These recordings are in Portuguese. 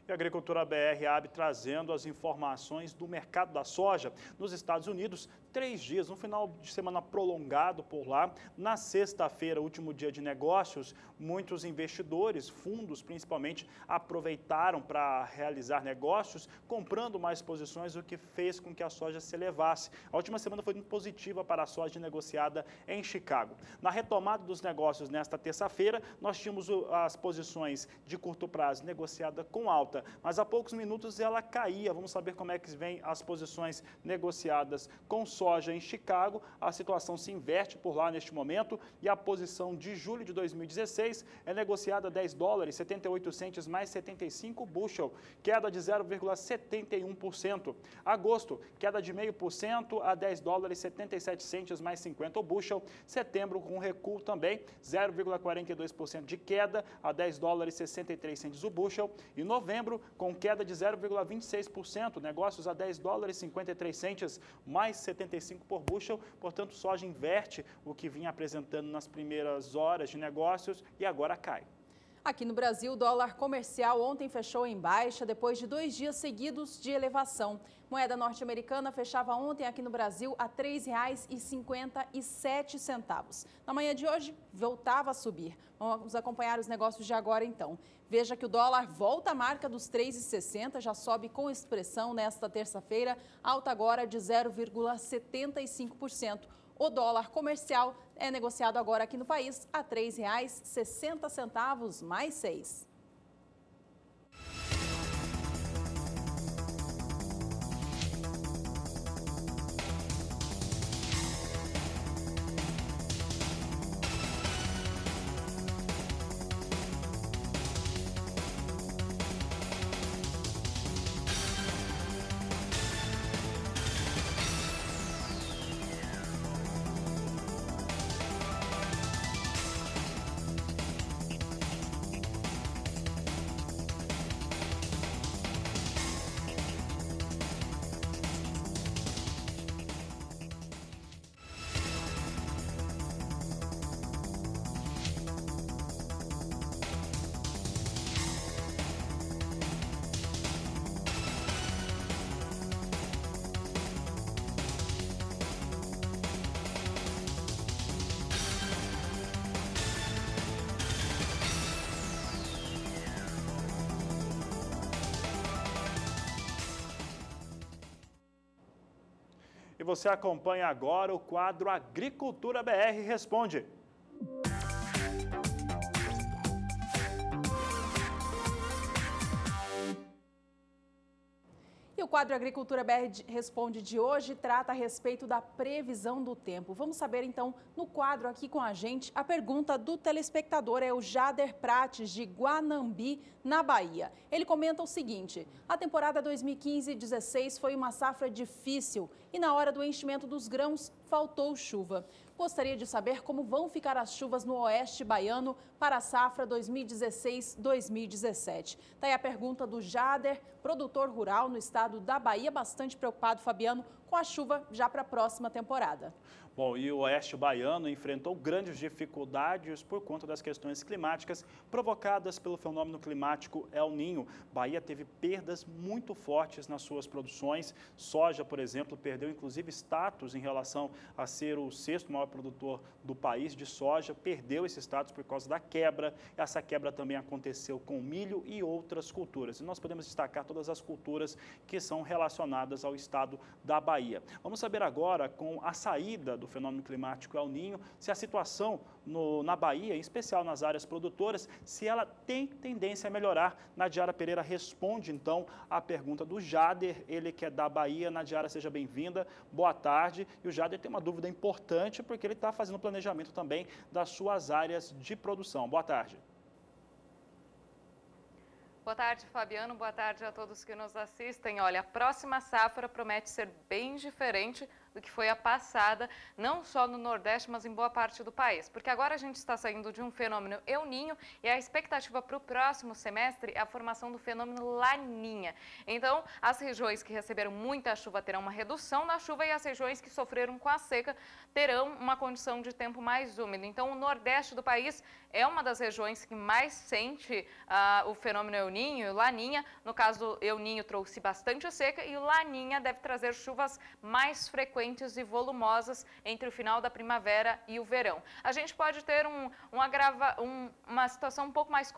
E a Agricultura BR abre trazendo as informações do mercado da soja nos Estados Unidos. 3 dias, um final de semana prolongado por lá. Na sexta-feira, último dia de negócios, muitos investidores, fundos principalmente, aproveitaram para realizar negócios, comprando mais posições, o que fez com que a soja se elevasse. A última semana foi muito positiva para a soja negociada em Chicago. Na retomada dos negócios nesta terça-feira, nós tínhamos as posições de curto prazo negociada com alta, mas há poucos minutos ela caía. Vamos saber como é que vem as posições negociadas com soja em Chicago. A situação se inverte por lá neste momento e a posição de julho de 2016 é negociada a $10, 78 centes mais 75 bushel, queda de 0,71%. Agosto, queda de 0,5% a $10, 77 centes mais 50 bushel. Setembro com recuo também, 0,42% de queda a $10, 63 centes o bushel. E novembro com queda de 0,26%, negócios a $10, 53 centes mais 75 por bushel. Portanto, soja inverte o que vinha apresentando nas primeiras horas de negócios e agora cai. Aqui no Brasil, o dólar comercial ontem fechou em baixa depois de 2 dias seguidos de elevação. Moeda norte-americana fechava ontem aqui no Brasil a R$ 3,57. Na manhã de hoje, voltava a subir. Vamos acompanhar os negócios de agora então. Veja que o dólar volta à marca dos R$ 3,60, já sobe com expressão nesta terça-feira, alta agora de 0,75%. O dólar comercial é negociado agora aqui no país a R$ 3,60 mais 6. E você acompanha agora o quadro Agricultura BR Responde. E o quadro Agricultura BR Responde de hoje trata a respeito da previsão do tempo. Vamos saber então, no quadro aqui com a gente, a pergunta do telespectador é o Jader Prates, de Guanambi, na Bahia. Ele comenta o seguinte: a temporada 2015-16 foi uma safra difícil e na hora do enchimento dos grãos faltou chuva. Gostaria de saber como vão ficar as chuvas no oeste baiano para a safra 2016-2017. Está aí a pergunta do Jader, produtor rural no estado da Bahia, bastante preocupado, Fabiano, com a chuva já para a próxima temporada. Bom, e o oeste baiano enfrentou grandes dificuldades por conta das questões climáticas provocadas pelo fenômeno climático El Niño. Bahia teve perdas muito fortes nas suas produções. Soja, por exemplo, perdeu inclusive status em relação a ser o 6º maior produtor do país de soja. Perdeu esse status por causa da quebra. Essa quebra também aconteceu com milho e outras culturas. E nós podemos destacar todas as culturas que são relacionadas ao estado da Bahia. Vamos saber agora, com a saída do fenômeno climático El Niño, se a situação na Bahia, em especial nas áreas produtoras, se ela tem tendência a melhorar. Nadiara Pereira responde então a pergunta do Jader, ele que é da Bahia. Nadiara, seja bem-vinda, boa tarde. E o Jader tem uma dúvida importante porque ele está fazendo planejamento também das suas áreas de produção. Boa tarde. Boa tarde, Fabiano. Boa tarde a todos que nos assistem. Olha, a próxima safra promete ser bem diferente do que foi a passada, não só no Nordeste, mas em boa parte do país. Porque agora a gente está saindo de um fenômeno El Niño e a expectativa para o próximo semestre é a formação do fenômeno Laninha. Então, as regiões que receberam muita chuva terão uma redução da chuva e as regiões que sofreram com a seca terão uma condição de tempo mais úmido. Então, o Nordeste do país é uma das regiões que mais sente o fenômeno El Niño e o Laninha. No caso, El Niño trouxe bastante seca e o Laninha deve trazer chuvas mais frequentes e volumosas entre o final da primavera e o verão. A gente pode ter uma situação um pouco mais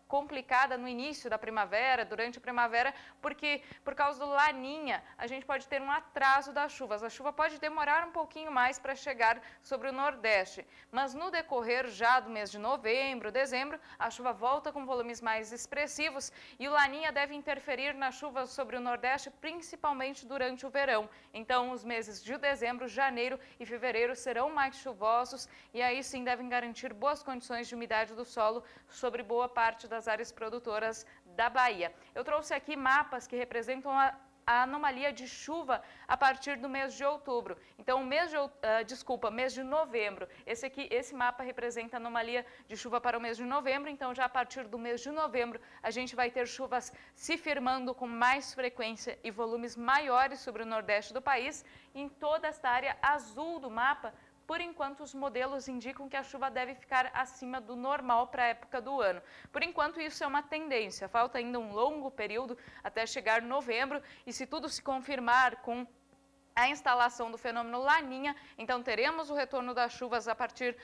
complicada no início da primavera, durante a primavera, porque por causa do Laninha a gente pode ter um atraso das chuvas. A chuva pode demorar um pouquinho mais para chegar sobre o Nordeste, mas no decorrer já do mês de novembro, dezembro, a chuva volta com volumes mais expressivos e o Laninha deve interferir nas chuvas sobre o Nordeste, principalmente durante o verão. Então, os meses de dezembro, janeiro e fevereiro serão mais chuvosos e aí sim devem garantir boas condições de umidade do solo sobre boa parte das áreas produtoras da Bahia. Eu trouxe aqui mapas que representam a anomalia de chuva a partir do mês de outubro. Então, mês de novembro. Esse mapa representa a anomalia de chuva para o mês de novembro. Então, já a partir do mês de novembro, a gente vai ter chuvas se firmando com mais frequência e volumes maiores sobre o Nordeste do país. Em toda esta área azul do mapa, por enquanto, os modelos indicam que a chuva deve ficar acima do normal para a época do ano. Por enquanto, isso é uma tendência. Falta ainda um longo período até chegar novembro e se tudo se confirmar com a instalação do fenômeno Laninha, então teremos o retorno das chuvas a partir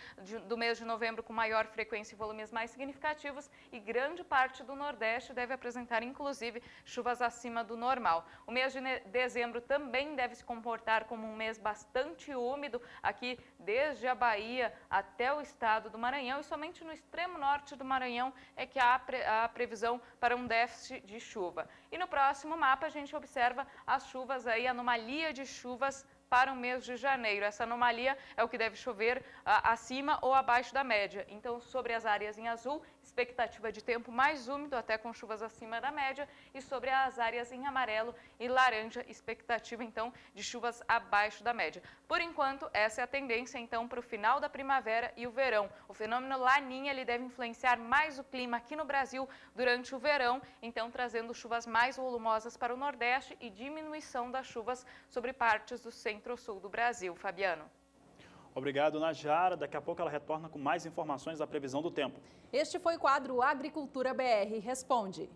do mês de novembro com maior frequência e volumes mais significativos e grande parte do Nordeste deve apresentar, inclusive, chuvas acima do normal. O mês de dezembro também deve se comportar como um mês bastante úmido, aqui desde a Bahia até o estado do Maranhão e somente no extremo norte do Maranhão é que há a previsão para um déficit de chuva. E no próximo mapa a gente observa as chuvas aí, anomalia de chuvas para o mês de janeiro. Essa anomalia é o que deve chover acima ou abaixo da média. Então, sobre as áreas em azul, expectativa de tempo mais úmido, até com chuvas acima da média, e sobre as áreas em amarelo e laranja, expectativa, então, de chuvas abaixo da média. Por enquanto, essa é a tendência, então, para o final da primavera e o verão. O fenômeno Laninha, ele deve influenciar mais o clima aqui no Brasil durante o verão, então, trazendo chuvas mais volumosas para o Nordeste e diminuição das chuvas sobre partes do centro-sul do Brasil. Fabiano. Obrigado, Najara. Daqui a pouco ela retorna com mais informações da previsão do tempo. Este foi o quadro Agricultura BR Responde.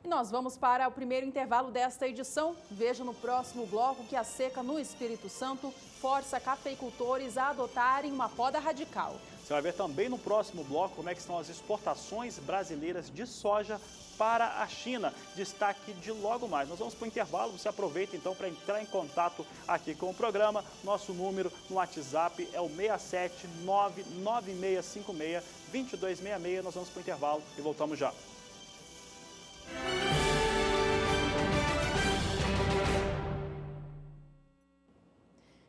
E nós vamos para o primeiro intervalo desta edição. Veja no próximo bloco que a seca no Espírito Santo força cafeicultores a adotarem uma poda radical. Você vai ver também no próximo bloco como é que estão as exportações brasileiras de soja para a China. Destaque de logo mais. Nós vamos para o intervalo, você aproveita então para entrar em contato aqui com o programa. Nosso número no WhatsApp é o 67996562266. Nós vamos para o intervalo e voltamos já.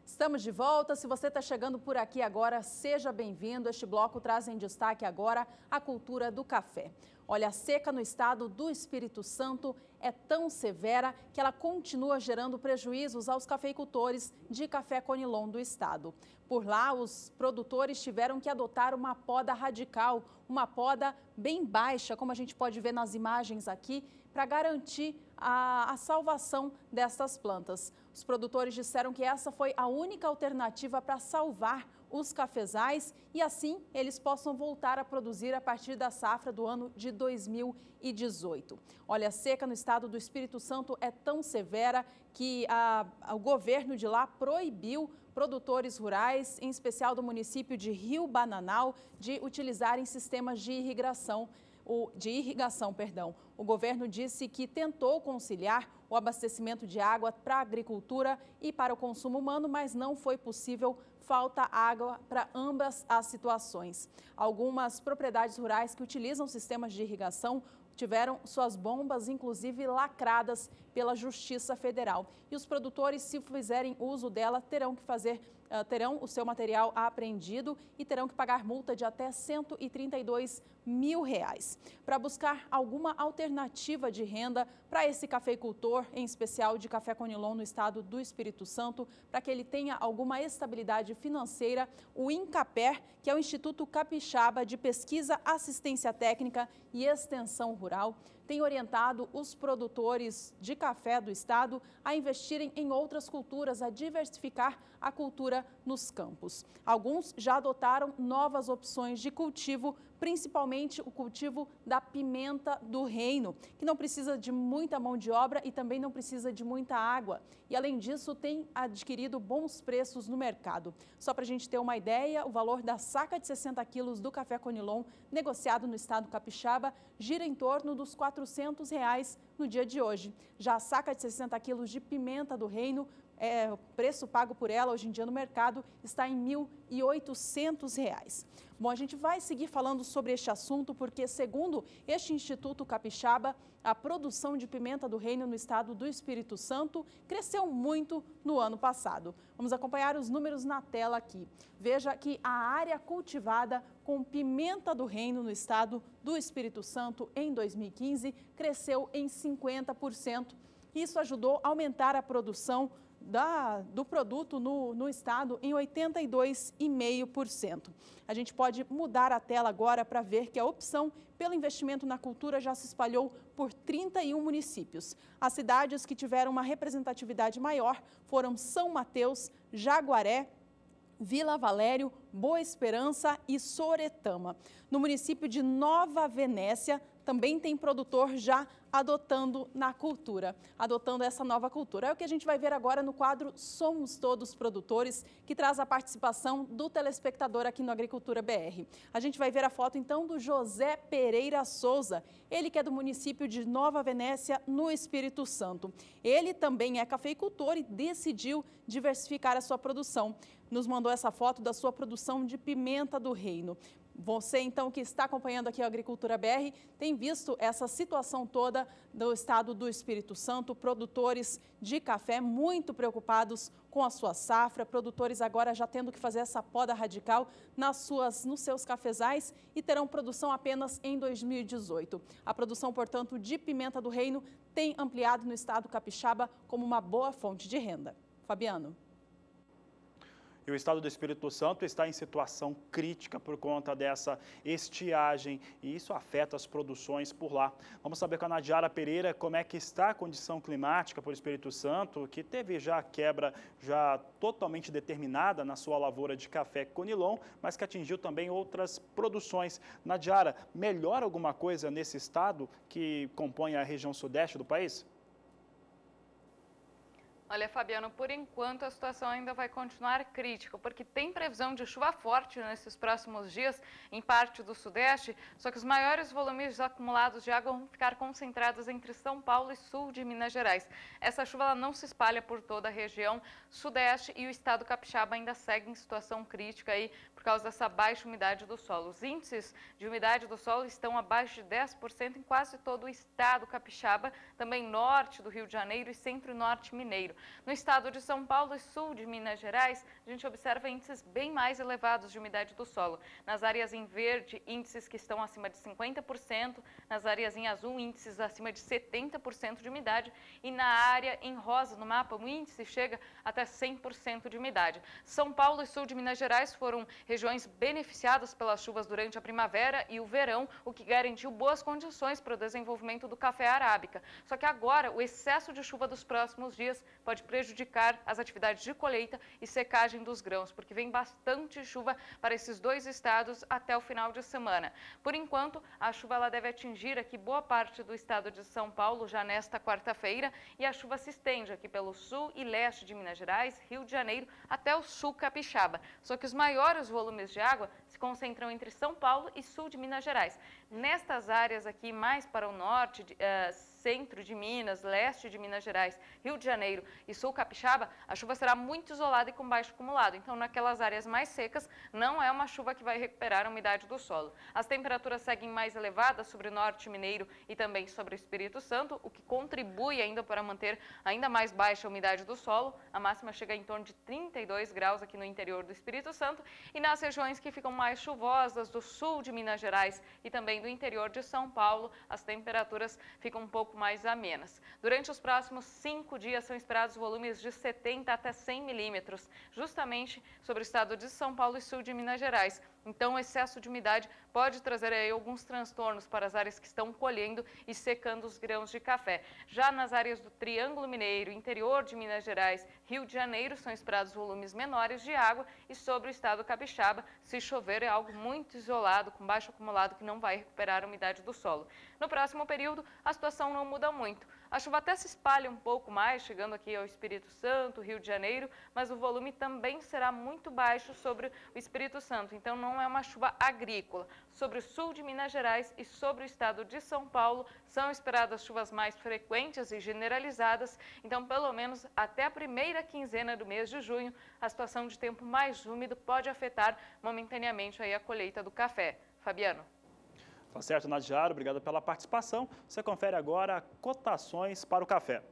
Estamos de volta. Se você está chegando por aqui agora, seja bem-vindo. Este bloco traz em destaque agora a cultura do café. Olha, a seca no estado do Espírito Santo é tão severa que ela continua gerando prejuízos aos cafeicultores de café Conilon do estado. Por lá, os produtores tiveram que adotar uma poda radical, uma poda bem baixa, como a gente pode ver nas imagens aqui, para garantir a salvação destas plantas. Os produtores disseram que essa foi a única alternativa para salvar os cafezais e assim eles possam voltar a produzir a partir da safra do ano de 2018. Olha, a seca no estado do Espírito Santo é tão severa que o governo de lá proibiu produtores rurais, em especial do município de Rio Bananal, de utilizarem sistemas de irrigação. O governo disse que tentou conciliar o abastecimento de água para a agricultura e para o consumo humano, mas não foi possível, falta água para ambas as situações. Algumas propriedades rurais que utilizam sistemas de irrigação tiveram suas bombas, inclusive, lacradas pela Justiça Federal. E os produtores, se fizerem uso dela, terão que fazer terão o seu material apreendido e terão que pagar multa de até R$132 mil. Para buscar alguma alternativa de renda para esse cafeicultor, em especial de café Conilon no estado do Espírito Santo, para que ele tenha alguma estabilidade financeira, o INCAPER, que é o Instituto Capixaba de Pesquisa, Assistência Técnica e Extensão Rural, tem orientado os produtores de café do estado a investirem em outras culturas, a diversificar a cultura nos campos. Alguns já adotaram novas opções de cultivo, principalmente o cultivo da pimenta do reino, que não precisa de muita mão de obra e também não precisa de muita água. E, além disso, tem adquirido bons preços no mercado. Só para a gente ter uma ideia, o valor da saca de 60 quilos do café Conilon, negociado no estado capixaba, gira em torno dos R$400 no dia de hoje. Já a saca de 60 quilos de pimenta do reino, o preço pago por ela hoje em dia no mercado está em R$1.800. Bom, a gente vai seguir falando sobre este assunto porque, segundo este Instituto Capixaba, a produção de pimenta do reino no estado do Espírito Santo cresceu muito no ano passado. Vamos acompanhar os números na tela aqui. Veja que a área cultivada com pimenta do reino no estado do Espírito Santo em 2015 cresceu em 50%. Isso ajudou a aumentar a produção do produto no estado em 82,5%. A gente pode mudar a tela agora para ver que a opção pelo investimento na cultura já se espalhou por 31 municípios. As cidades que tiveram uma representatividade maior foram São Mateus, Jaguaré, Vila Valério, Boa Esperança e Soretama. No município de Nova Venécia, também tem produtor já adotando essa nova cultura. É o que a gente vai ver agora no quadro Somos Todos Produtores, que traz a participação do telespectador aqui no Agricultura BR. A gente vai ver a foto então do José Pereira Souza, ele que é do município de Nova Venécia, no Espírito Santo. Ele também é cafeicultor e decidiu diversificar a sua produção. Nos mandou essa foto da sua produção de pimenta do reino. Você, então, que está acompanhando aqui a Agricultura BR, tem visto essa situação toda do estado do Espírito Santo, produtores de café muito preocupados com a sua safra, produtores agora já tendo que fazer essa poda radical nos seus cafezais e terão produção apenas em 2018. A produção, portanto, de pimenta do reino tem ampliado no estado capixaba como uma boa fonte de renda. Fabiano. E o estado do Espírito Santo está em situação crítica por conta dessa estiagem e isso afeta as produções por lá. Vamos saber com a Nadiara Pereira como é que está a condição climática por Espírito Santo, que teve já a quebra já totalmente determinada na sua lavoura de café Conilon, mas que atingiu também outras produções. Nadiara, melhora alguma coisa nesse estado que compõe a região sudeste do país? Olha, Fabiano, por enquanto a situação ainda vai continuar crítica, porque tem previsão de chuva forte nesses próximos dias em parte do sudeste, só que os maiores volumes acumulados de água vão ficar concentrados entre São Paulo e sul de Minas Gerais. Essa chuva ela não se espalha por toda a região sudeste e o estado capixaba ainda segue em situação crítica aí por causa dessa baixa umidade do solo. Os índices de umidade do solo estão abaixo de 10% em quase todo o estado capixaba, também norte do Rio de Janeiro e centro e norte mineiro. No estado de São Paulo e sul de Minas Gerais, a gente observa índices bem mais elevados de umidade do solo. Nas áreas em verde, índices que estão acima de 50%, nas áreas em azul, índices acima de 70% de umidade e na área em rosa, no mapa, o índice chega até 100% de umidade. São Paulo e sul de Minas Gerais foram regiões beneficiadas pelas chuvas durante a primavera e o verão, o que garantiu boas condições para o desenvolvimento do café arábica. Só que agora, o excesso de chuva dos próximos dias pode prejudicar as atividades de colheita e secagem dos grãos, porque vem bastante chuva para esses dois estados até o final de semana. Por enquanto, a chuva ela deve atingir aqui boa parte do estado de São Paulo já nesta quarta-feira e a chuva se estende aqui pelo sul e leste de Minas Gerais, Rio de Janeiro, até o sul capixaba. Só que os maiores volumes de água se concentram entre São Paulo e sul de Minas Gerais. Nestas áreas aqui, mais para o norte, centro de Minas, leste de Minas Gerais, Rio de Janeiro e sul capixaba, a chuva será muito isolada e com baixo acumulado. Então, naquelas áreas mais secas, não é uma chuva que vai recuperar a umidade do solo. As temperaturas seguem mais elevadas sobre o norte mineiro e também sobre o Espírito Santo, o que contribui ainda para manter ainda mais baixa a umidade do solo. A máxima chega em torno de 32 graus aqui no interior do Espírito Santo e nas regiões que ficam mais chuvosas do sul de Minas Gerais e também do interior de São Paulo, as temperaturas ficam um pouco mais amenas. Durante os próximos 5 dias são esperados volumes de 70 até 100 milímetros, justamente sobre o estado de São Paulo e sul de Minas Gerais. Então, o excesso de umidade pode trazer aí alguns transtornos para as áreas que estão colhendo e secando os grãos de café. Já nas áreas do Triângulo Mineiro, interior de Minas Gerais, Rio de Janeiro, são esperados volumes menores de água e sobre o estado capixaba, se chover é algo muito isolado, com baixo acumulado que não vai recuperar a umidade do solo. No próximo período, a situação não muda muito. A chuva até se espalha um pouco mais, chegando aqui ao Espírito Santo, Rio de Janeiro, mas o volume também será muito baixo sobre o Espírito Santo, então não é uma chuva agrícola. Sobre o sul de Minas Gerais e sobre o estado de São Paulo, são esperadas chuvas mais frequentes e generalizadas, então pelo menos até a primeira quinzena do mês de junho, a situação de tempo mais úmido pode afetar momentaneamente aí a colheita do café. Fabiano. Tá certo, Nadiara, obrigado pela participação. Você confere agora cotações para o café.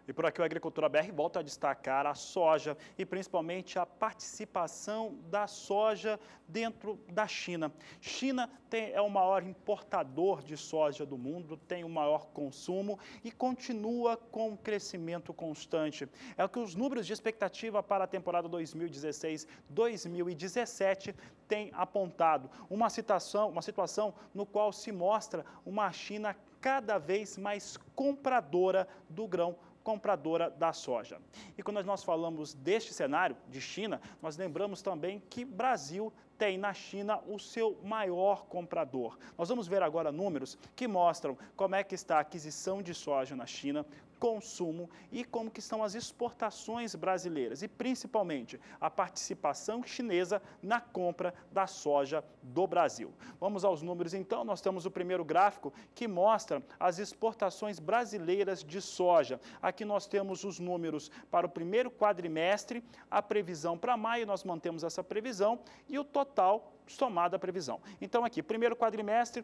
E por aqui o Agricultura BR volta a destacar a soja e principalmente a participação da soja dentro da China. China é o maior importador de soja do mundo, tem o maior consumo e continua com um crescimento constante. É o que os números de expectativa para a temporada 2016-2017 têm apontado. Uma situação no qual se mostra uma China cada vez mais compradora do grão, compradora da soja. E quando nós falamos deste cenário de China, nós lembramos também que Brasil tem na China o seu maior comprador. Nós vamos ver agora números que mostram como é que está a aquisição de soja na China, consumo e como que estão as exportações brasileiras e principalmente a participação chinesa na compra da soja do Brasil. Vamos aos números então, nós temos o primeiro gráfico que mostra as exportações brasileiras de soja. Aqui nós temos os números para o primeiro quadrimestre, a previsão para maio, nós mantemos essa previsão e o total somado à previsão. Então aqui, primeiro quadrimestre,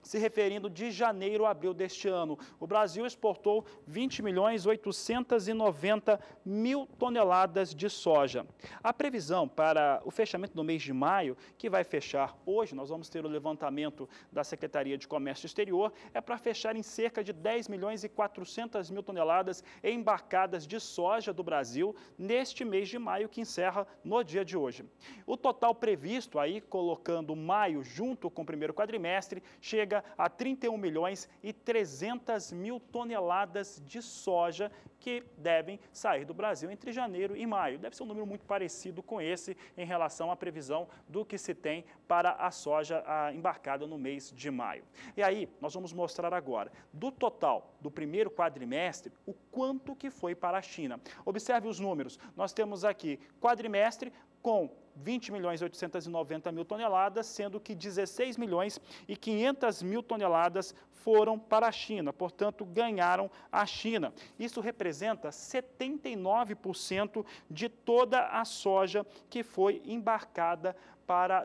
se referindo de janeiro a abril deste ano. O Brasil exportou 20.890.000 toneladas de soja. A previsão para o fechamento do mês de maio, que vai fechar hoje, nós vamos ter o levantamento da Secretaria de Comércio Exterior, é para fechar em cerca de 10.400.000 toneladas embarcadas de soja do Brasil neste mês de maio, que encerra no dia de hoje. O total previsto, aí colocando maio junto com o primeiro quadrimestre, chega a 31.300.000 toneladas de soja que devem sair do Brasil entre janeiro e maio. Deve ser um número muito parecido com esse em relação à previsão do que se tem para a soja embarcada no mês de maio. E aí, nós vamos mostrar agora, do total do primeiro quadrimestre, o quanto que foi para a China. Observe os números. Nós temos aqui quadrimestre com 20.890.000 toneladas, sendo que 16.500.000 toneladas foram para a China, portanto, ganharam a China. Isso representa 79% de toda a soja que foi embarcada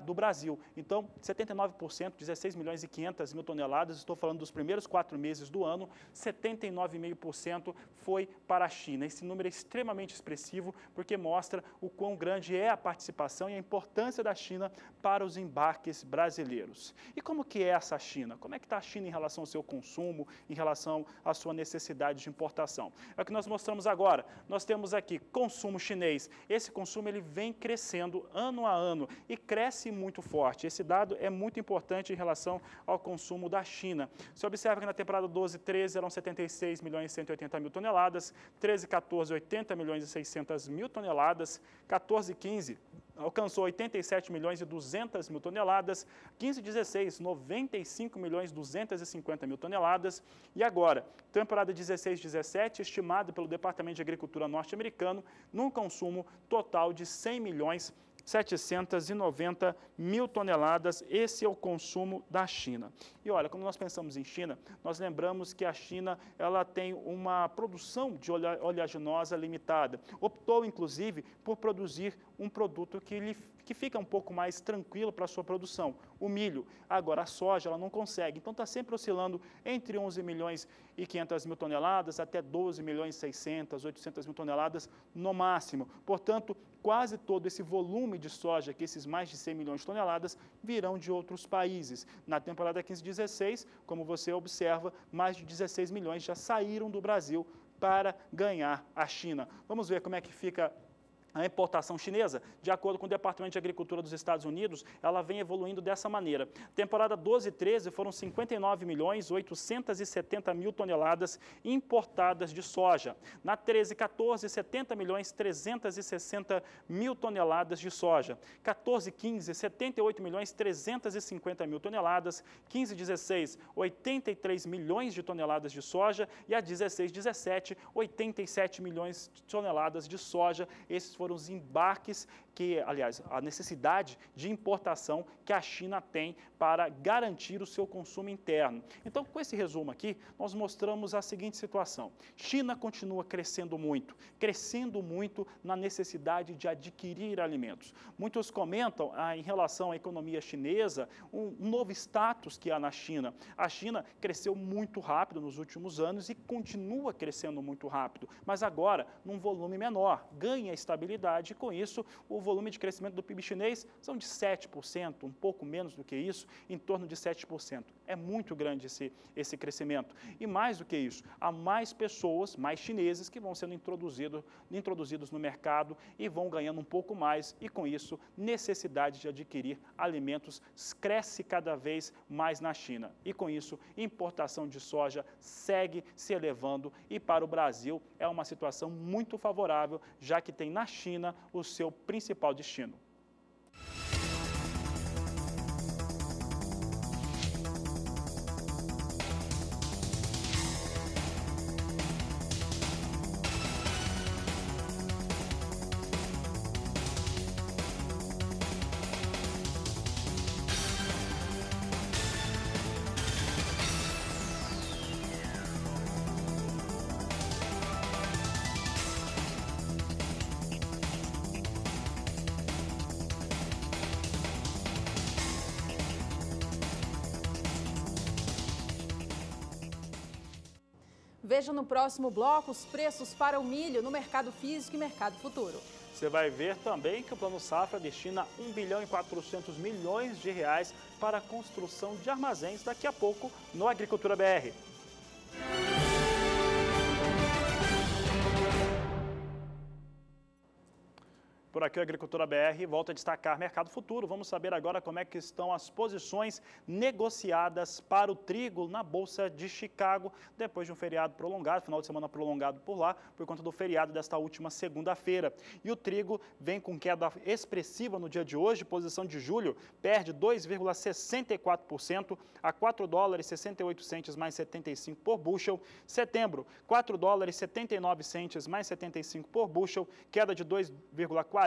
do Brasil. Então, 79%, 16.500.000 toneladas, estou falando dos primeiros 4 meses do ano, 79,5% foi para a China. Esse número é extremamente expressivo, porque mostra o quão grande é a participação e a importância da China para os embarques brasileiros. E como que é essa China? Como é que está a China em relação ao seu consumo, em relação à sua necessidade de importação? É o que nós mostramos agora. Nós temos aqui consumo chinês. Esse consumo ele vem crescendo ano a ano e cresce muito forte. Esse dado é muito importante em relação ao consumo da China. Você observa que na temporada 12-13 eram 76.180.000 toneladas, 13-14, 80.600.000 toneladas, 14-15, alcançou 87 milhões e 200 mil toneladas, 15/16, 95 milhões e 250 mil toneladas, e agora, temporada 16/17, estimada pelo Departamento de Agricultura norte-americano, num consumo total de 100 milhões 790 mil toneladas, esse é o consumo da China. E olha, quando nós pensamos em China, nós lembramos que a China ela tem uma produção de oleaginosa limitada. Optou, inclusive, por produzir um produto que fica um pouco mais tranquilo para a sua produção, o milho. Agora, a soja ela não consegue, então está sempre oscilando entre 11 milhões e 500 mil toneladas até 12 milhões e 600, 800 mil toneladas no máximo. Portanto, quase todo esse volume de soja, que esses mais de 100 milhões de toneladas, virão de outros países. Na temporada 15/16, como você observa, mais de 16 milhões já saíram do Brasil para ganhar a China. Vamos ver como é que fica a importação chinesa. De acordo com o Departamento de Agricultura dos Estados Unidos, ela vem evoluindo dessa maneira. Temporada 12/13 foram 59 milhões 870 mil toneladas importadas de soja. Na 13/14, 70 milhões 360 mil toneladas de soja. 14/15, 78 milhões 350 mil toneladas. 15/16, 83 milhões de toneladas de soja. E a 16/17, 87 milhões de toneladas de soja. Esses foram os embarques aliás, a necessidade de importação que a China tem para garantir o seu consumo interno. Então, com esse resumo aqui, nós mostramos a seguinte situação. China continua crescendo muito na necessidade de adquirir alimentos. Muitos comentam em relação à economia chinesa, um novo status que há na China. A China cresceu muito rápido nos últimos anos e continua crescendo muito rápido, mas agora num volume menor, ganha estabilidade e com isso o volume de crescimento do PIB chinês são de 7%, um pouco menos do que isso, em torno de 7%. É muito grande esse crescimento. E mais do que isso, há mais pessoas, mais chineses, que vão sendo introduzidos no mercado e vão ganhando um pouco mais e, com isso, necessidade de adquirir alimentos cresce cada vez mais na China. E, com isso, importação de soja segue se elevando e, para o Brasil, é uma situação muito favorável, já que tem na China o seu principal destino. Veja no próximo bloco os preços para o milho no mercado físico e mercado futuro. Você vai ver também que o Plano Safra destina 1 bilhão e 400 milhões de reais para a construção de armazéns daqui a pouco no Agricultura BR. Por aqui, a Agricultura BR volta a destacar mercado futuro. Vamos saber agora como é que estão as posições negociadas para o trigo na Bolsa de Chicago, depois de um feriado prolongado, final de semana prolongado por lá, por conta do feriado desta última segunda-feira. E o trigo vem com queda expressiva no dia de hoje, posição de julho perde 2,64% a 4 dólares 68 centes mais 75 por bushel. Setembro, 4 dólares 79 centes mais 75 por bushel, queda de 2,44%.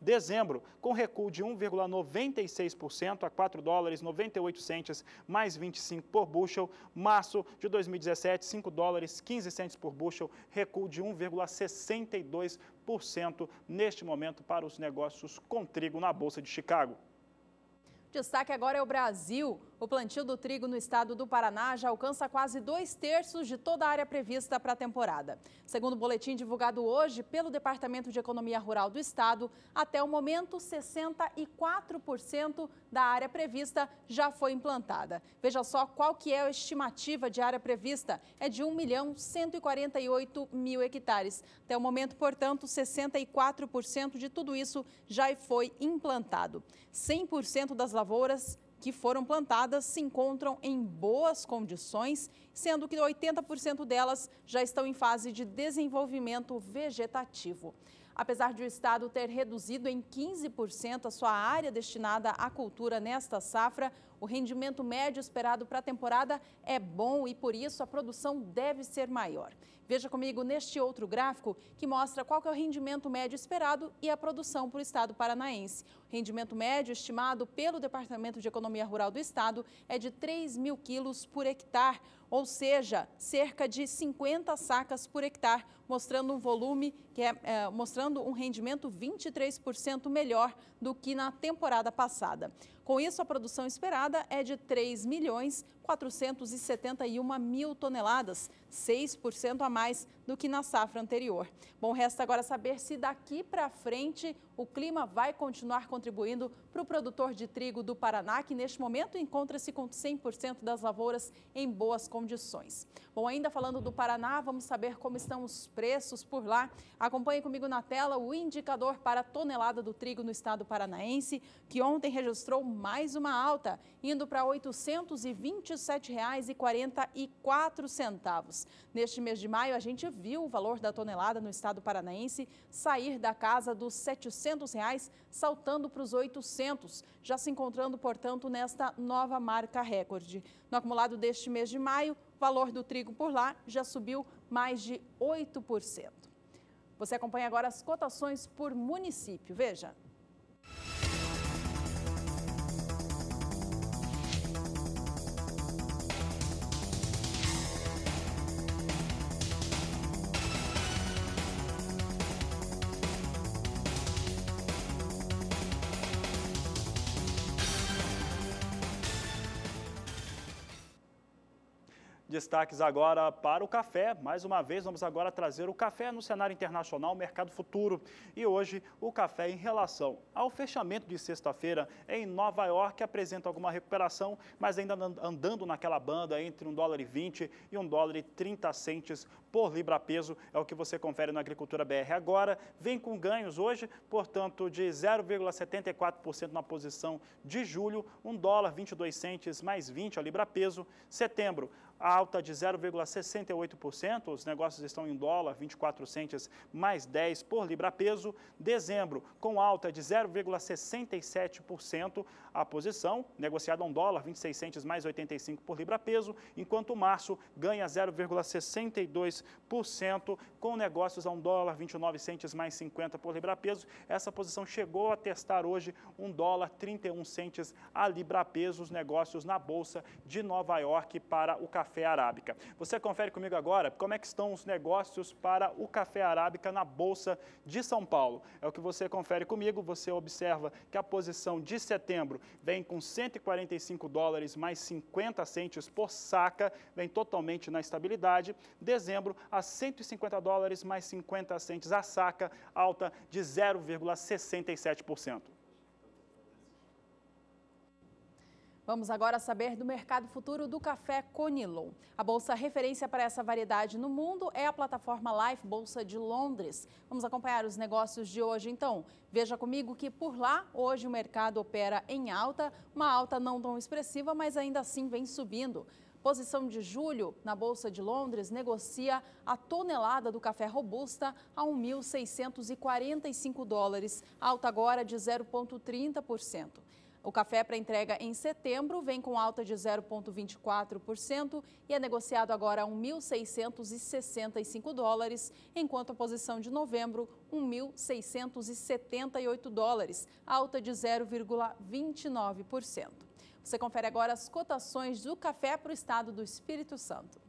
Dezembro, com recuo de 1,96% a 4 dólares 98 centes mais 25 por bushel. Março de 2017, 5 dólares 15 centes por bushel, recuo de 1,62% neste momento para os negócios com trigo na Bolsa de Chicago. Destaque agora é o Brasil. O plantio do trigo no estado do Paraná já alcança quase 2/3 de toda a área prevista para a temporada. Segundo o boletim divulgado hoje pelo Departamento de Economia Rural do Estado, até o momento, 64% da área prevista já foi implantada. Veja só qual que é a estimativa de área prevista. É de 1.148.000 hectares. Até o momento, portanto, 64% de tudo isso já foi implantado. 100% das lavouras que foram plantadas se encontram em boas condições, sendo que 80% delas já estão em fase de desenvolvimento vegetativo. Apesar de o estado ter reduzido em 15% a sua área destinada à cultura nesta safra, o rendimento médio esperado para a temporada é bom e, por isso, a produção deve ser maior. Veja comigo neste outro gráfico que mostra qual que é o rendimento médio esperado e a produção para o estado paranaense. O rendimento médio estimado pelo Departamento de Economia Rural do estado é de 3.000 quilos por hectare, ou seja, cerca de 50 sacas por hectare, mostrando um volume mostrando um rendimento 23% melhor do que na temporada passada. Com isso, a produção esperada é de 3.471.000 toneladas, 6% a mais do que na safra anterior. Bom, resta agora saber se daqui para frente o clima vai continuar contribuindo para o produtor de trigo do Paraná, que neste momento encontra-se com 100% das lavouras em boas condições. Bom, ainda falando do Paraná, vamos saber como estão os preços por lá. Acompanhe comigo na tela o indicador para a tonelada do trigo no estado paranaense, que ontem registrou mais uma alta, indo para R$ 827,44. Neste mês de maio, a gente viu o valor da tonelada no estado paranaense sair da casa dos R$ 700, saltando para os 800, já se encontrando, portanto, nesta nova marca recorde. No acumulado deste mês de maio, o valor do trigo por lá já subiu mais de 8%. Você acompanha agora as cotações por município. Veja. Destaques agora para o café. Mais uma vez, vamos agora trazer o café no cenário internacional, mercado futuro. E hoje, o café em relação ao fechamento de sexta-feira em Nova York apresenta alguma recuperação, mas ainda andando naquela banda entre $1,20 e $1,30 por libra-peso. É o que você confere na Agricultura BR. Agora, vem com ganhos hoje, portanto, de 0,74% na posição de julho, $1,22 mais 20 a libra-peso. Setembro, a alta de 0,68%, os negócios estão em dólar, 24 centes mais 10 por libra-peso. Dezembro, com alta de 0,67%, a posição, negociada a $1, 26 centes mais 85 por libra-peso, enquanto março ganha 0,62%, com negócios a $1, 29 centes mais 50 por libra-peso. Essa posição chegou a testar hoje $1, 31 centes a libra-peso, os negócios na Bolsa de Nova York para o café arábica. Você confere comigo agora como é que estão os negócios para o café arábica na Bolsa de São Paulo. É o que você confere comigo, você observa que a posição de setembro vem com $145 mais 50 centes por saca, vem totalmente na estabilidade. Dezembro a $150 mais 50 centes a saca, alta de 0,67%. Vamos agora saber do mercado futuro do café Conilon. A bolsa referência para essa variedade no mundo é a plataforma Life Bolsa de Londres. Vamos acompanhar os negócios de hoje, então. Veja comigo que por lá, hoje o mercado opera em alta, uma alta não tão expressiva, mas ainda assim vem subindo. Posição de julho, na Bolsa de Londres, negocia a tonelada do café robusta a $1.645, alta agora de 0,30%. O café para entrega em setembro vem com alta de 0,24% e é negociado agora a $1.665, enquanto a posição de novembro, $1.678, alta de 0,29%. Você confere agora as cotações do café para o estado do Espírito Santo.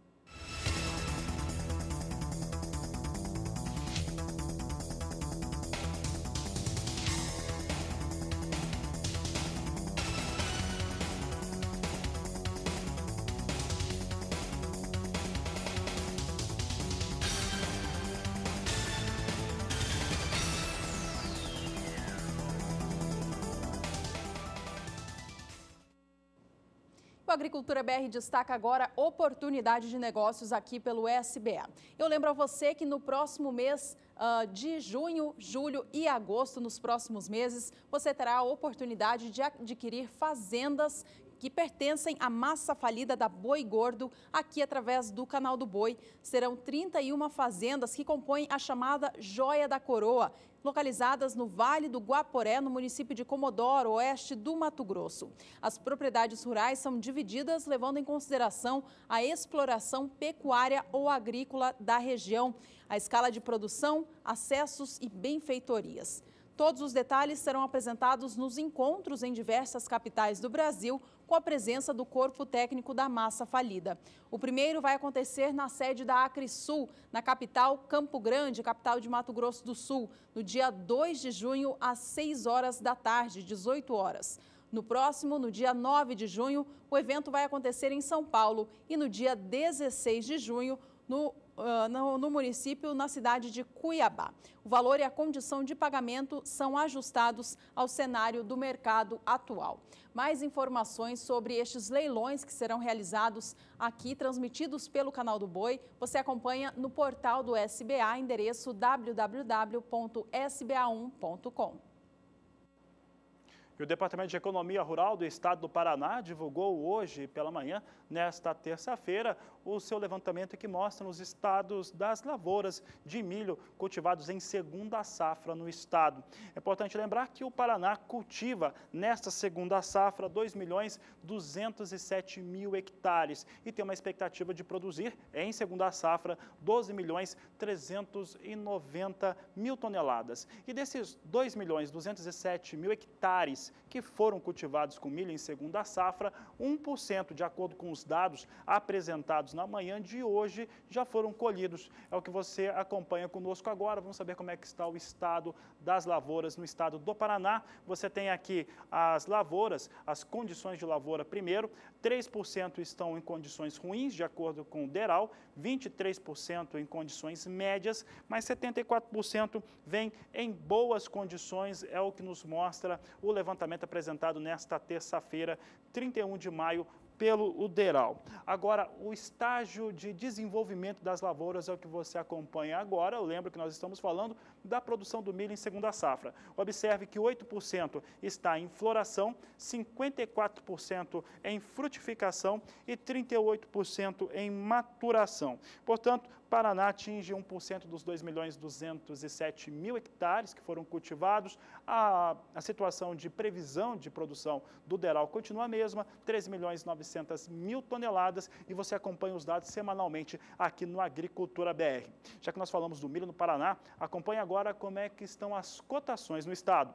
O Agricultura BR destaca agora oportunidade de negócios aqui pelo SBA. Eu lembro a você que no próximo mês de junho, julho e agosto, nos próximos meses, você terá a oportunidade de adquirir fazendas que pertencem à massa falida da Boi Gordo, aqui através do Canal do Boi. Serão 31 fazendas que compõem a chamada Joia da Coroa, localizadas no Vale do Guaporé, no município de Comodoro, oeste do Mato Grosso. As propriedades rurais são divididas levando em consideração a exploração pecuária ou agrícola da região, a escala de produção, acessos e benfeitorias. Todos os detalhes serão apresentados nos encontros em diversas capitais do Brasil, com a presença do corpo técnico da massa falida. O primeiro vai acontecer na sede da Acrisul, na capital Campo Grande, capital de Mato Grosso do Sul, no dia 2 de junho, às 6 horas da tarde, 18 horas. No próximo, no dia 9 de junho, o evento vai acontecer em São Paulo e no dia 16 de junho, no município, na cidade de Cuiabá. O valor e a condição de pagamento são ajustados ao cenário do mercado atual. Mais informações sobre estes leilões que serão realizados aqui, transmitidos pelo Canal do Boi, você acompanha no portal do SBA, endereço www.sba1.com. E o Departamento de Economia Rural do Estado do Paraná divulgou hoje pela manhã, nesta terça-feira, o seu levantamento que mostra os estados das lavouras de milho cultivados em segunda safra no estado. É importante lembrar que o Paraná cultiva nesta segunda safra 2.207.000 hectares e tem uma expectativa de produzir em segunda safra 12.390.000 toneladas. E desses 2.207.000 hectares que foram cultivados com milho em segunda safra, 1%, de acordo com os dados apresentados na manhã de hoje, já foram colhidos. É o que você acompanha conosco agora. Vamos saber como é que está o estado das lavouras no estado do Paraná. Você tem aqui as lavouras, as condições de lavoura primeiro. 3% estão em condições ruins, de acordo com o DERAL, 23% em condições médias, mas 74% vem em boas condições, é o que nos mostra o levantamento apresentado nesta terça-feira, 31 de maio, pelo DERAL. Agora, o estágio de desenvolvimento das lavouras é o que você acompanha agora. Eu lembro que nós estamos falando da produção do milho em segunda safra. Observe que 8% está em floração, 54% em frutificação e 38% em maturação. Portanto, Paraná atinge 1% dos 2.207.000 hectares que foram cultivados. A situação de previsão de produção do DERAL continua a mesma, 13.900.000 toneladas, e você acompanha os dados semanalmente aqui no Agricultura BR. Já que nós falamos do milho no Paraná, acompanhe agora como é que estão as cotações no estado.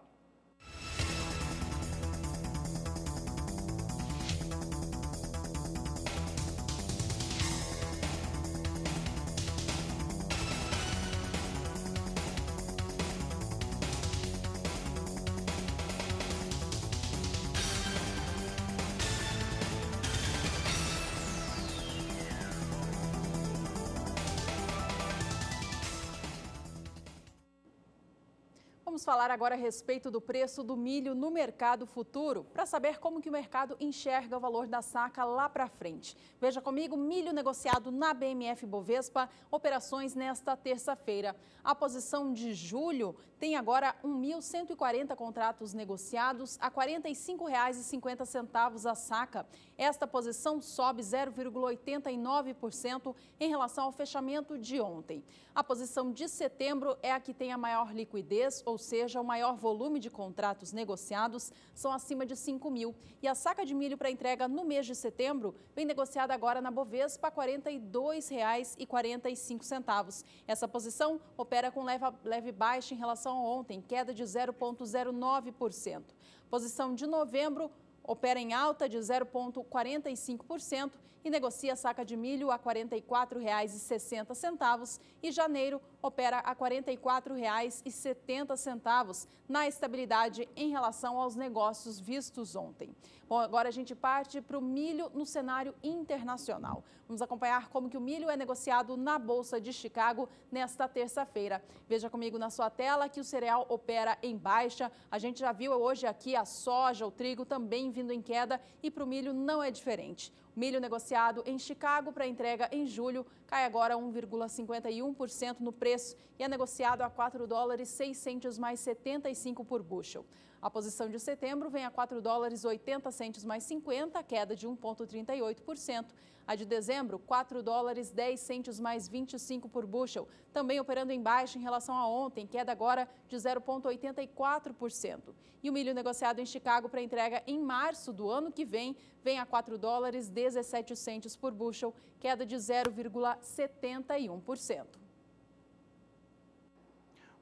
Vamos falar agora a respeito do preço do milho no mercado futuro, para saber como que o mercado enxerga o valor da saca lá para frente. Veja comigo, milho negociado na BMF Bovespa, operações nesta terça-feira. A posição de julho tem agora 1.140 contratos negociados a R$ 45,50 a saca. Esta posição sobe 0,89% em relação ao fechamento de ontem. A posição de setembro é a que tem a maior liquidez, ou seja, o maior volume de contratos negociados são acima de 5 mil. E a saca de milho para entrega no mês de setembro vem negociada agora na Bovespa a R$ 42,45. Essa posição opera com leve baixa em relação a ontem, queda de 0,09%. Posição de novembro opera em alta de 0,45% e negocia a saca de milho a R$ 44,60 e janeiro opera a R$ 44,70, na estabilidade em relação aos negócios vistos ontem. Bom, agora a gente parte para o milho no cenário internacional. Vamos acompanhar como que o milho é negociado na Bolsa de Chicago nesta terça-feira. Veja comigo na sua tela que o cereal opera em baixa. A gente já viu hoje aqui a soja, o trigo também vindo em queda e para o milho não é diferente. O milho negociado em Chicago para entrega em julho cai agora 1,51% no preço e é negociado a $4,06 mais 75 por bushel. A posição de setembro vem a 4 dólares 80 centes mais 50, queda de 1,38%. A de dezembro, 4 dólares 10 centes mais 25 por bushel, também operando em baixa em relação a ontem, queda agora de 0,84%. E o milho negociado em Chicago para entrega em março do ano que vem a 4 dólares 17 centes por bushel, queda de 0,71%.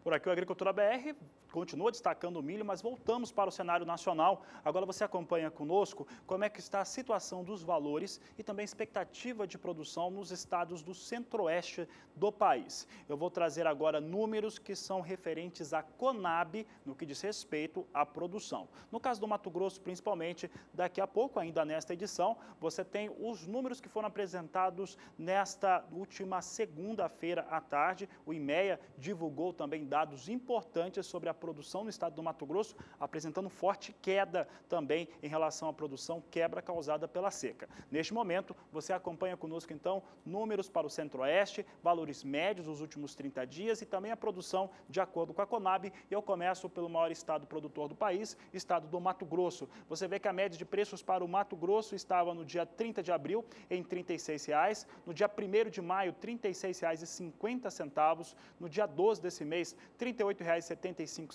Por aqui o Agricultura BR continua destacando o milho, mas voltamos para o cenário nacional. Agora você acompanha conosco como é que está a situação dos valores e também a expectativa de produção nos estados do centro-oeste do país. Eu vou trazer agora números que são referentes à Conab no que diz respeito à produção. No caso do Mato Grosso, principalmente, daqui a pouco, ainda nesta edição, você tem os números que foram apresentados nesta última segunda-feira à tarde. O IMEA divulgou também dados importantes sobre a produção no estado do Mato Grosso, apresentando forte queda também em relação à produção, quebra causada pela seca. Neste momento, você acompanha conosco, então, números para o Centro-Oeste, valores médios dos últimos 30 dias e também a produção de acordo com a Conab. E eu começo pelo maior estado produtor do país, estado do Mato Grosso. Você vê que a média de preços para o Mato Grosso estava no dia 30 de abril em R$ 36,00, no dia 1º de maio, R$ 36,50, no dia 12 desse mês, R$ 38,75,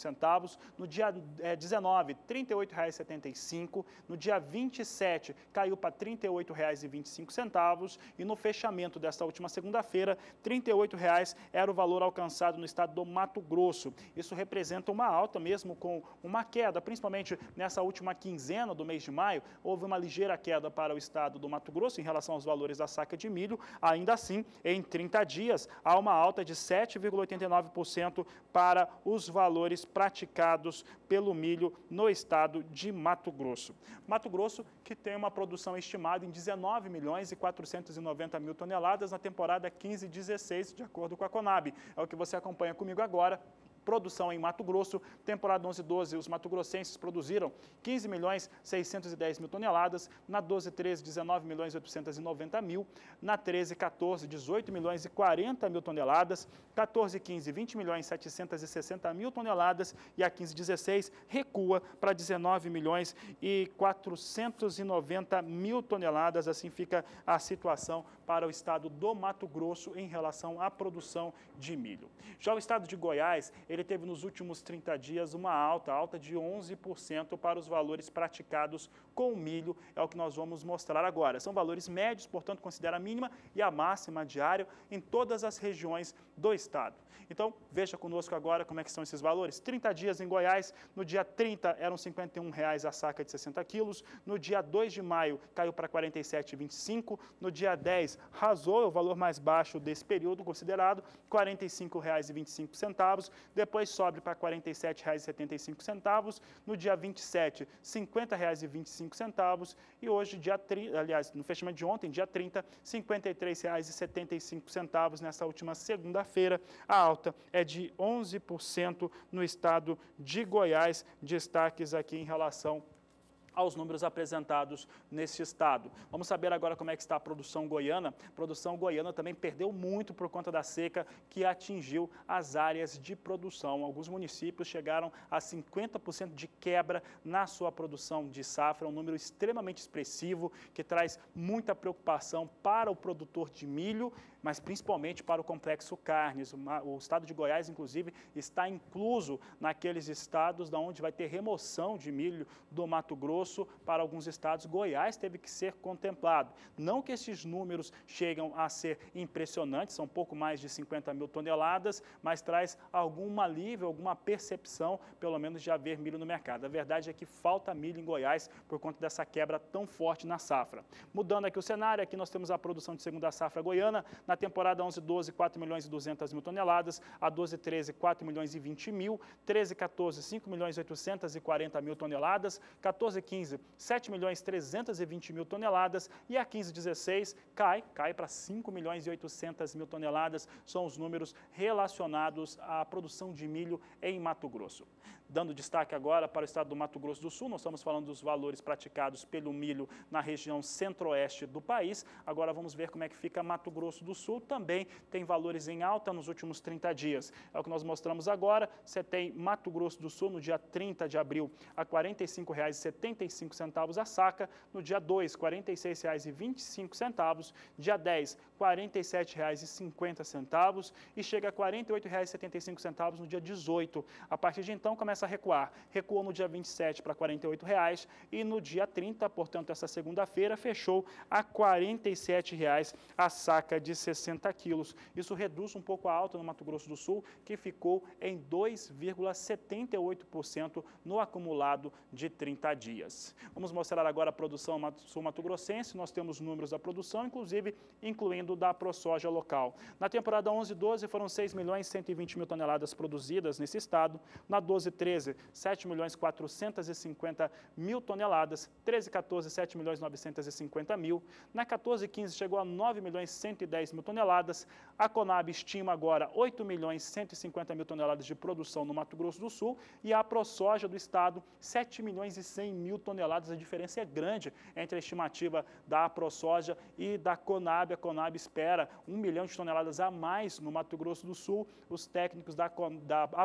no dia 19, R$ 38,75, no dia 27 caiu para R$ 38,25 e no fechamento desta última segunda-feira, R$ 38,00 era o valor alcançado no estado do Mato Grosso. Isso representa uma alta mesmo com uma queda, principalmente nessa última quinzena do mês de maio, houve uma ligeira queda para o estado do Mato Grosso em relação aos valores da saca de milho. Ainda assim, em 30 dias, há uma alta de 7,89% para os valores praticados pelo milho no estado de Mato Grosso. Mato Grosso que tem uma produção estimada em 19 milhões e 490 mil toneladas na temporada 15/16, de acordo com a Conab. É o que você acompanha comigo agora. Produção em Mato Grosso, temporada 11/12, os mato-grossenses produziram 15 milhões 610 mil toneladas, na 12/13, 19 milhões 890 mil, na 13/14, 18 milhões e 40 mil toneladas, 14/15, 20 milhões 760 mil toneladas e a 15/16 recua para 19 milhões e 490 mil toneladas. Assim fica a situação para o estado do Mato Grosso em relação à produção de milho. Já o estado de Goiás, ele teve nos últimos 30 dias uma alta de 11% para os valores praticados com o milho, é o que nós vamos mostrar agora. São valores médios, portanto, considera a mínima e a máxima diária em todas as regiões do estado. Então, veja conosco agora como é que são esses valores. 30 dias em Goiás, no dia 30 eram R$ 51,00 a saca de 60 quilos, no dia 2 de maio caiu para R$ 47,25, no dia 10 arrasou, é o valor mais baixo desse período considerado, R$ 45,25, depois sobe para R$ 47,75, no dia 27, R$ 50,25 e hoje, dia 30, aliás, no fechamento de ontem, dia 30, R$ 53,75 nessa última segunda-feira. A alta é de 11% no estado de Goiás. Destaques aqui em relação aos números apresentados nesse estado. Vamos saber agora como é que está a produção goiana. A produção goiana também perdeu muito por conta da seca que atingiu as áreas de produção. Alguns municípios chegaram a 50% de quebra na sua produção de safra, um número extremamente expressivo que traz muita preocupação para o produtor de milho, mas principalmente para o complexo carnes. O estado de Goiás, inclusive, está incluso naqueles estados onde vai ter remoção de milho do Mato Grosso para alguns estados. Goiás teve que ser contemplado. Não que esses números chegam a ser impressionantes, são pouco mais de 50 mil toneladas, mas traz algum alívio, alguma percepção, pelo menos, de haver milho no mercado. A verdade é que falta milho em Goiás por conta dessa quebra tão forte na safra. Mudando aqui o cenário, aqui nós temos a produção de segunda safra goiana. Na temporada 11/12, 4 milhões e 200 mil toneladas, a 12/13, 4 milhões e 20 mil, 13/14, 5 milhões e 840 mil toneladas, 14/15, 7 milhões e 320 mil toneladas e a 15/16 cai para 5 milhões e 800 mil toneladas. São os números relacionados à produção de milho em Mato Grosso. Dando destaque agora para o estado do Mato Grosso do Sul, nós estamos falando dos valores praticados pelo milho na região centro-oeste do país. Agora vamos ver como é que fica Mato Grosso do Sul. Sul também tem valores em alta nos últimos 30 dias. É o que nós mostramos agora. Você tem Mato Grosso do Sul no dia 30 de abril a R$ 45,75 a saca. No dia 2, R$ 46,25. Dia 10, R$ 47,50 e chega a R$ 48,75 no dia 18. A partir de então começa a recuar. Recuou no dia 27 para R$ 48,00 e no dia 30, portanto essa segunda-feira, fechou a R$ 47,00 a saca de 60 quilos. Isso reduz um pouco a alta no Mato Grosso do Sul, que ficou em 2,78% no acumulado de 30 dias. Vamos mostrar agora a produção sul-mato-grossense. Nós temos números da produção, inclusive incluindo da ProSoja local. Na temporada 11-12 foram 6.120.000 toneladas produzidas nesse estado. Na 12-13, 7.450.000 toneladas. 13-14, 7.950.000. Na 14-15 chegou a 9.110.000 toneladas. A Conab estima agora 8.150.000 toneladas de produção no Mato Grosso do Sul e a ProSoja do estado 7.100.000 toneladas. A diferença é grande entre a estimativa da ProSoja e da Conab. A Conab espera 1 milhão de toneladas a mais no Mato Grosso do Sul. Os técnicos da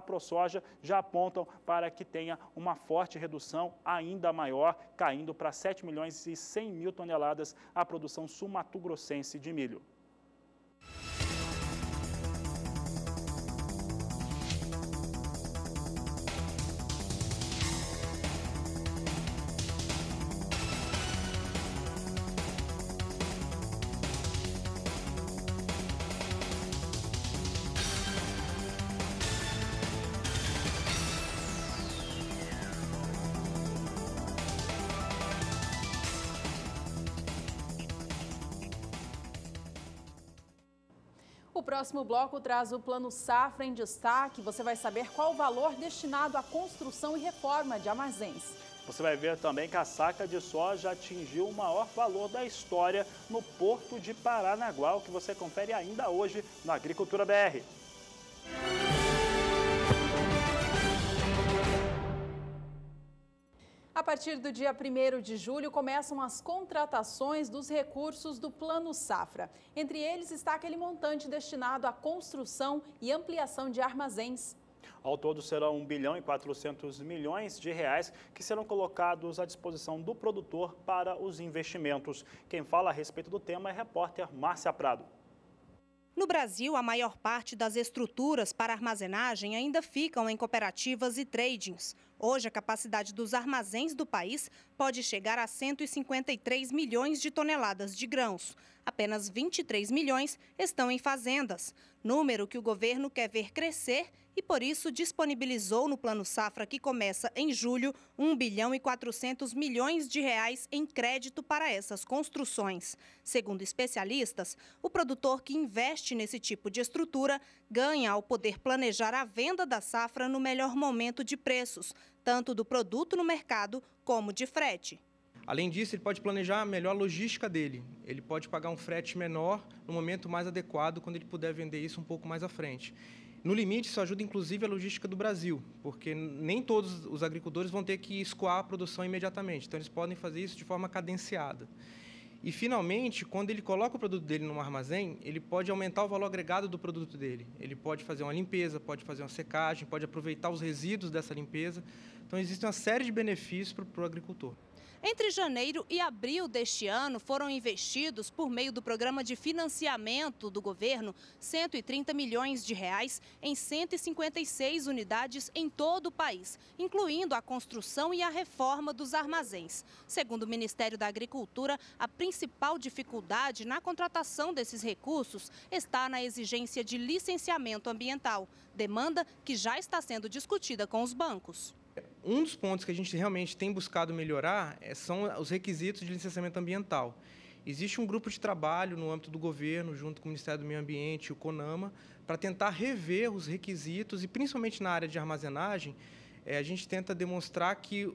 ProSoja já apontam para que tenha uma forte redução ainda maior, caindo para 7.100.000 toneladas a produção sul-mato-grossense de milho. O próximo bloco traz o Plano Safra em destaque. Você vai saber qual o valor destinado à construção e reforma de armazéns. Você vai ver também que a saca de soja atingiu o maior valor da história no Porto de Paranaguá, o que você confere ainda hoje no Agricultura BR. A partir do dia 1º de julho, começam as contratações dos recursos do Plano Safra. Entre eles está aquele montante destinado à construção e ampliação de armazéns. Ao todo serão R$ 1.400 bilhões que serão colocados à disposição do produtor para os investimentos. Quem fala a respeito do tema é a repórter Márcia Prado. No Brasil, a maior parte das estruturas para armazenagem ainda ficam em cooperativas e tradings. Hoje, a capacidade dos armazéns do país pode chegar a 153 milhões de toneladas de grãos. Apenas 23 milhões estão em fazendas, número que o governo quer ver crescer e, por isso, disponibilizou no Plano Safra, que começa em julho, R$ 1.4 bilhões em crédito para essas construções. Segundo especialistas, o produtor que investe nesse tipo de estrutura ganha ao poder planejar a venda da safra no melhor momento de preços, tanto do produto no mercado como de frete. Além disso, ele pode planejar melhor a logística dele. Ele pode pagar um frete menor no momento mais adequado, quando ele puder vender isso um pouco mais à frente. No limite, isso ajuda inclusive a logística do Brasil, porque nem todos os agricultores vão ter que escoar a produção imediatamente. Então, eles podem fazer isso de forma cadenciada. E, finalmente, quando ele coloca o produto dele num armazém, ele pode aumentar o valor agregado do produto dele. Ele pode fazer uma limpeza, pode fazer uma secagem, pode aproveitar os resíduos dessa limpeza. Então, existe uma série de benefícios para o agricultor. Entre janeiro e abril deste ano, foram investidos, por meio do programa de financiamento do governo, R$ 130 milhões em 156 unidades em todo o país, incluindo a construção e a reforma dos armazéns. Segundo o Ministério da Agricultura, a principal dificuldade na contratação desses recursos está na exigência de licenciamento ambiental, demanda que já está sendo discutida com os bancos. Um dos pontos que a gente realmente tem buscado melhorar são os requisitos de licenciamento ambiental. Existe um grupo de trabalho no âmbito do governo, junto com o Ministério do Meio Ambiente e o CONAMA, para tentar rever os requisitos e, principalmente na área de armazenagem, a gente tenta demonstrar que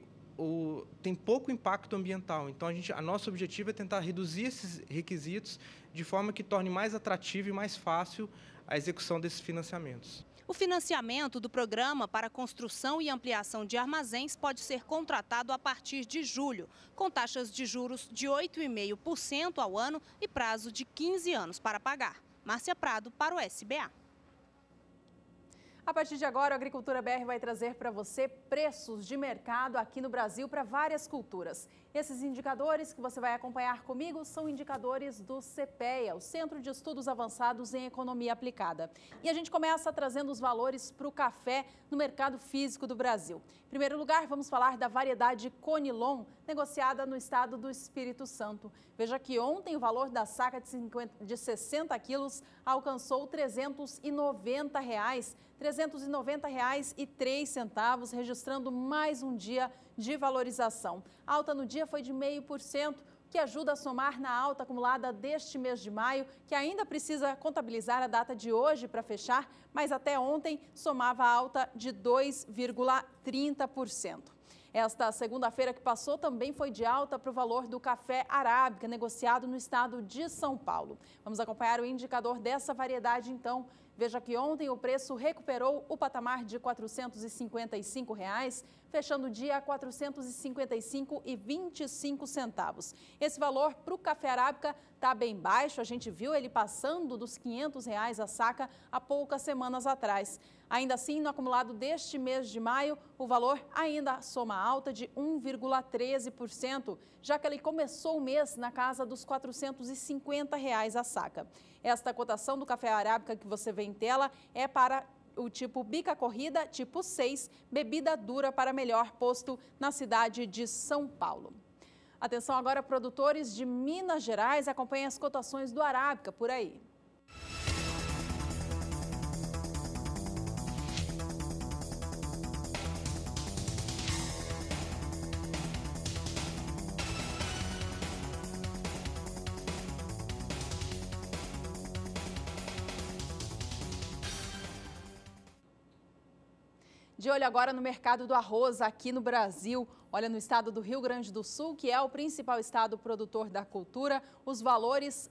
tem pouco impacto ambiental. Então, a nosso objetivo é tentar reduzir esses requisitos de forma que torne mais atrativo e mais fácil a execução desses financiamentos. O financiamento do programa para construção e ampliação de armazéns pode ser contratado a partir de julho, com taxas de juros de 8,5% ao ano e prazo de 15 anos para pagar. Márcia Prado para o SBA. A partir de agora, a Agricultura BR vai trazer para você preços de mercado aqui no Brasil para várias culturas. Esses indicadores que você vai acompanhar comigo são indicadores do CPEA, o Centro de Estudos Avançados em Economia Aplicada. E a gente começa trazendo os valores para o café no mercado físico do Brasil. Em primeiro lugar, vamos falar da variedade Conilon, negociada no estado do Espírito Santo. Veja que ontem o valor da saca de 60 quilos alcançou R$ 390, R$ 390,03, registrando mais um dia de valorização. A alta no dia foi de 0,5%, que ajuda a somar na alta acumulada deste mês de maio, que ainda precisa contabilizar a data de hoje para fechar, mas até ontem somava alta de 2,30%. Esta segunda-feira que passou também foi de alta para o valor do café arábica, negociado no estado de São Paulo. Vamos acompanhar o indicador dessa variedade, então. Veja que ontem o preço recuperou o patamar de R$ 455, fechando o dia a R$ 455,25. Esse valor para o café arábica está bem baixo, a gente viu ele passando dos R$ 500 a saca há poucas semanas atrás. Ainda assim, no acumulado deste mês de maio, o valor ainda soma alta de 1,13%, já que ele começou o mês na casa dos R$ 450 a saca. Esta cotação do café arábica que você vê em tela é para o tipo bica corrida, tipo 6, bebida dura para melhor, posto na cidade de São Paulo. Atenção agora, produtores de Minas Gerais, acompanhem as cotações do arábica por aí. De olho agora no mercado do arroz aqui no Brasil. Olha, no estado do Rio Grande do Sul, que é o principal estado produtor da cultura, os valores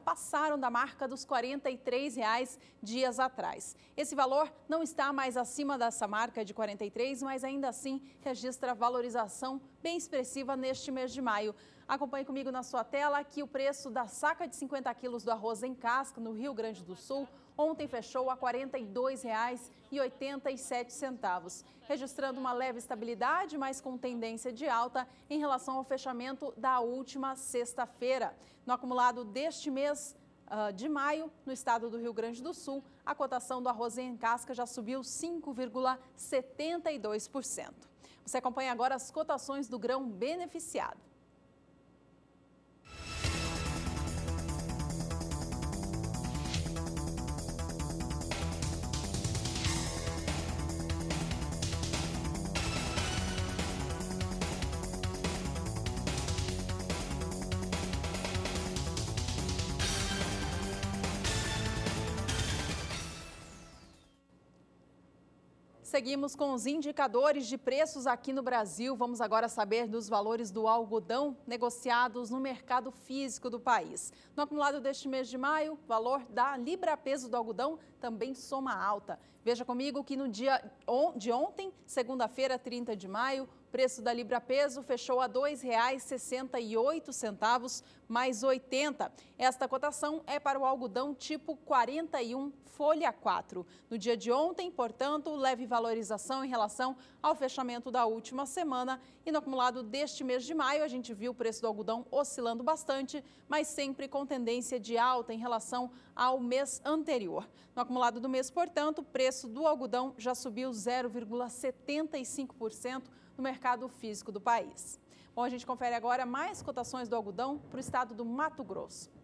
passaram da marca dos R$ 43 dias atrás. Esse valor não está mais acima dessa marca de 43, mas ainda assim registra valorização bem expressiva neste mês de maio. Acompanhe comigo na sua tela que o preço da saca de 50 quilos do arroz em casca no Rio Grande do Sul ontem fechou a R$ 42,87, registrando uma leve estabilidade, mas com tendência de alta em relação ao fechamento da última sexta-feira. No acumulado deste mês de maio, no estado do Rio Grande do Sul, a cotação do arroz em casca já subiu 5,72%. Você acompanha agora as cotações do grão beneficiado. Seguimos com os indicadores de preços aqui no Brasil. Vamos agora saber dos valores do algodão negociados no mercado físico do país. No acumulado deste mês de maio, o valor da libra-peso do algodão também soma alta. Veja comigo que no dia de ontem, segunda-feira, 30 de maio, o preço da libra-peso fechou a R$ 2,68 mais 80. Esta cotação é para o algodão tipo 41, folha 4. No dia de ontem, portanto, leve valorização em relação ao fechamento da última semana. E no acumulado deste mês de maio, a gente viu o preço do algodão oscilando bastante, mas sempre com tendência de alta em relação ao mês anterior. No acumulado do mês, portanto, o preço do algodão já subiu 0,75% no mercado físico do país. Bom, a gente confere agora mais cotações do algodão para o estado do Mato Grosso.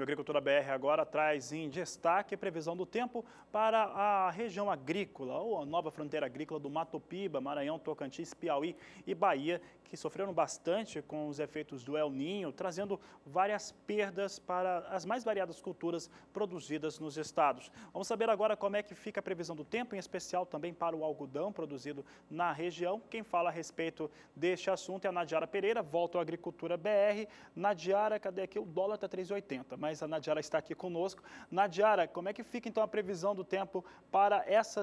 O Agricultura BR agora traz em destaque a previsão do tempo para a região agrícola, ou a nova fronteira agrícola do Mato Piba, Maranhão, Tocantins, Piauí e Bahia, que sofreram bastante com os efeitos do El Niño, trazendo várias perdas para as mais variadas culturas produzidas nos estados. Vamos saber agora como é que fica a previsão do tempo, em especial também para o algodão produzido na região. Quem fala a respeito deste assunto é a Nadiara Pereira, volta ao Agricultura BR. Nadiara, cadê aqui? O dólar está 3,80, mas a Nadiara está aqui conosco. Nadiara, como é que fica então a previsão do tempo para essa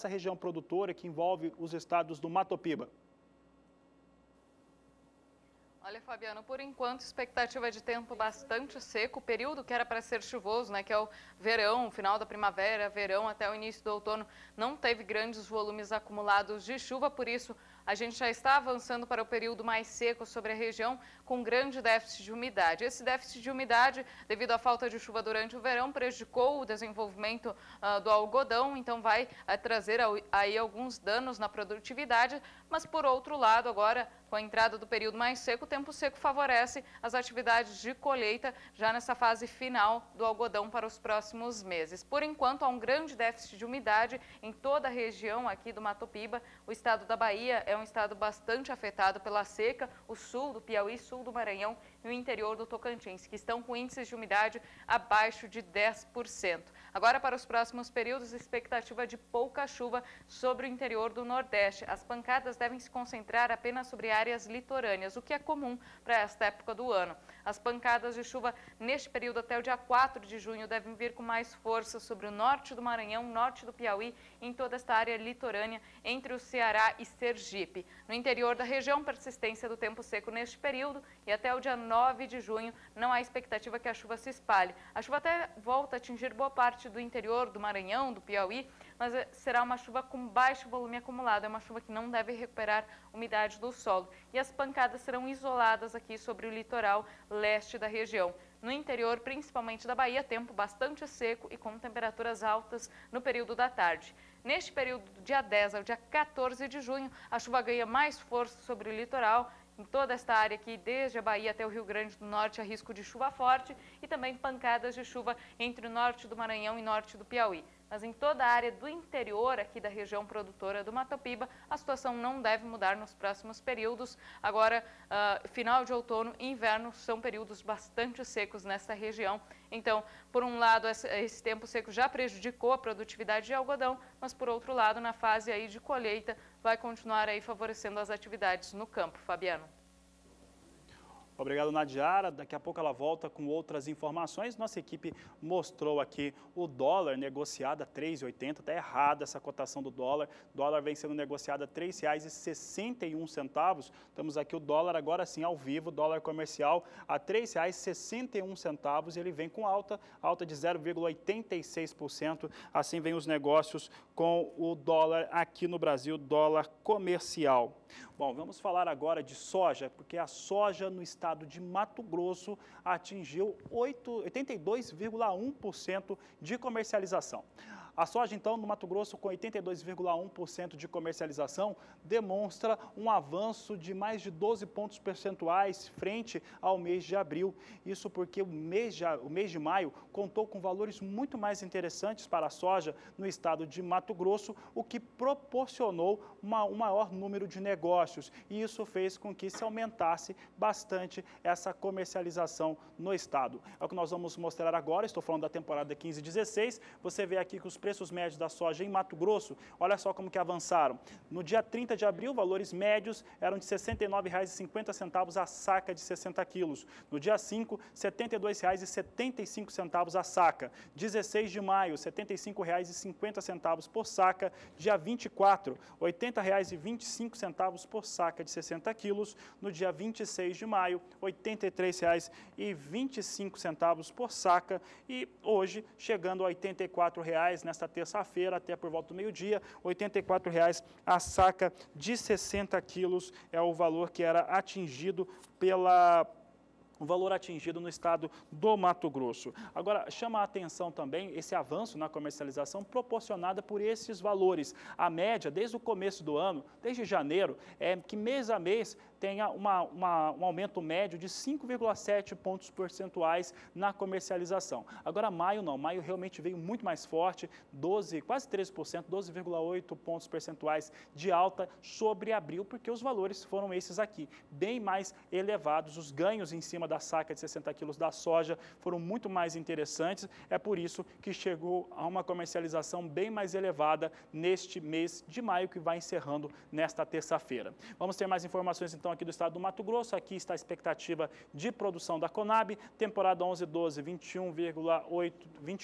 região produtora que envolve os estados do Mato Piba? Olha, Fabiano, por enquanto, expectativa de tempo bastante seco, o período que era para ser chuvoso, né, que é o verão, final da primavera, verão até o início do outono, não teve grandes volumes acumulados de chuva, por isso a gente já está avançando para o período mais seco sobre a região, com grande déficit de umidade. Esse déficit de umidade, devido à falta de chuva durante o verão, prejudicou o desenvolvimento do algodão, então vai trazer aí alguns danos na produtividade, mas por outro lado, agora, com a entrada do período mais seco, o tempo seco favorece as atividades de colheita já nessa fase final do algodão para os próximos meses. Por enquanto, há um grande déficit de umidade em toda a região aqui do Mato Piba. O estado da Bahia é um estado bastante afetado pela seca, o sul do Piauí, sul do Maranhão e o interior do Tocantins, que estão com índices de umidade abaixo de 10%. Agora, para os próximos períodos, expectativa de pouca chuva sobre o interior do Nordeste. As pancadas devem se concentrar apenas sobre áreas litorâneas, o que é comum para esta época do ano. As pancadas de chuva neste período até o dia 4 de junho devem vir com mais força sobre o norte do Maranhão, norte do Piauí e em toda esta área litorânea entre o Ceará e Sergipe. No interior da região, persistência do tempo seco neste período e até o dia 9 de junho não há expectativa que a chuva se espalhe. A chuva até volta a atingir boa parte do interior do Maranhão, do Piauí, mas será uma chuva com baixo volume acumulado, é uma chuva que não deve recuperar umidade do solo. E as pancadas serão isoladas aqui sobre o litoral leste da região. No interior, principalmente da Bahia, tempo bastante seco e com temperaturas altas no período da tarde. Neste período, do dia 10 ao dia 14 de junho, a chuva ganha mais força sobre o litoral. Em toda esta área aqui, desde a Bahia até o Rio Grande do Norte, há risco de chuva forte e também pancadas de chuva entre o norte do Maranhão e norte do Piauí. Mas em toda a área do interior aqui da região produtora do Mato Piba, a situação não deve mudar nos próximos períodos. Agora, final de outono e inverno são períodos bastante secos nesta região. Então, por um lado, esse tempo seco já prejudicou a produtividade de algodão, mas por outro lado, na fase aí de colheita, vai continuar aí favorecendo as atividades no campo. Fabiano. Obrigado, Nadiara. Daqui a pouco ela volta com outras informações. Nossa equipe mostrou aqui o dólar negociado a R$ 3,80. Está errada essa cotação do dólar. O dólar vem sendo negociado a R$ 3,61. Temos aqui o dólar agora sim ao vivo, dólar comercial a R$ 3,61. Ele vem com alta de 0,86%. Assim vem os negócios com o dólar aqui no Brasil, dólar comercial. Bom, vamos falar agora de soja, porque a soja no estado de Mato Grosso atingiu 82,1% de comercialização. A soja, então, no Mato Grosso, com 82,1% de comercialização, demonstra um avanço de mais de 12 pontos percentuais frente ao mês de abril. Isso porque o mês de maio contou com valores muito mais interessantes para a soja no estado de Mato Grosso, o que proporcionou um maior número de negócios. E isso fez com que se aumentasse bastante essa comercialização no estado. É o que nós vamos mostrar agora. Estou falando da temporada 15/16. Você vê aqui que os preços médios da soja em Mato Grosso, olha só como que avançaram. No dia 30 de abril, valores médios eram de R$ 69,50 a saca de 60 quilos. No dia 5, R$ 72,75 a saca. 16 de maio, R$ 75,50 por saca. Dia 24, R$ 80,25 por saca de 60 quilos. No dia 26 de maio, R$ 83,25 por saca. E hoje, chegando a R$ 84,00 nesta terça-feira, até por volta do meio-dia, R$ 84,00 a saca de 60 quilos é o valor que era atingido o valor atingido no estado do Mato Grosso. Agora, chama a atenção também esse avanço na comercialização proporcionada por esses valores. A média, desde o começo do ano, desde janeiro, é que mês a mês tenha um aumento médio de 5,7 pontos percentuais na comercialização. Agora, maio não, maio realmente veio muito mais forte, quase 13%, 12,8 pontos percentuais de alta sobre abril, porque os valores foram esses aqui, bem mais elevados. Os ganhos em cima da saca de 60 quilos da soja foram muito mais interessantes, é por isso que chegou a uma comercialização bem mais elevada neste mês de maio, que vai encerrando nesta terça-feira. Vamos ter mais informações então aqui do estado do Mato Grosso. Aqui está a expectativa de produção da Conab, temporada 11/12, 21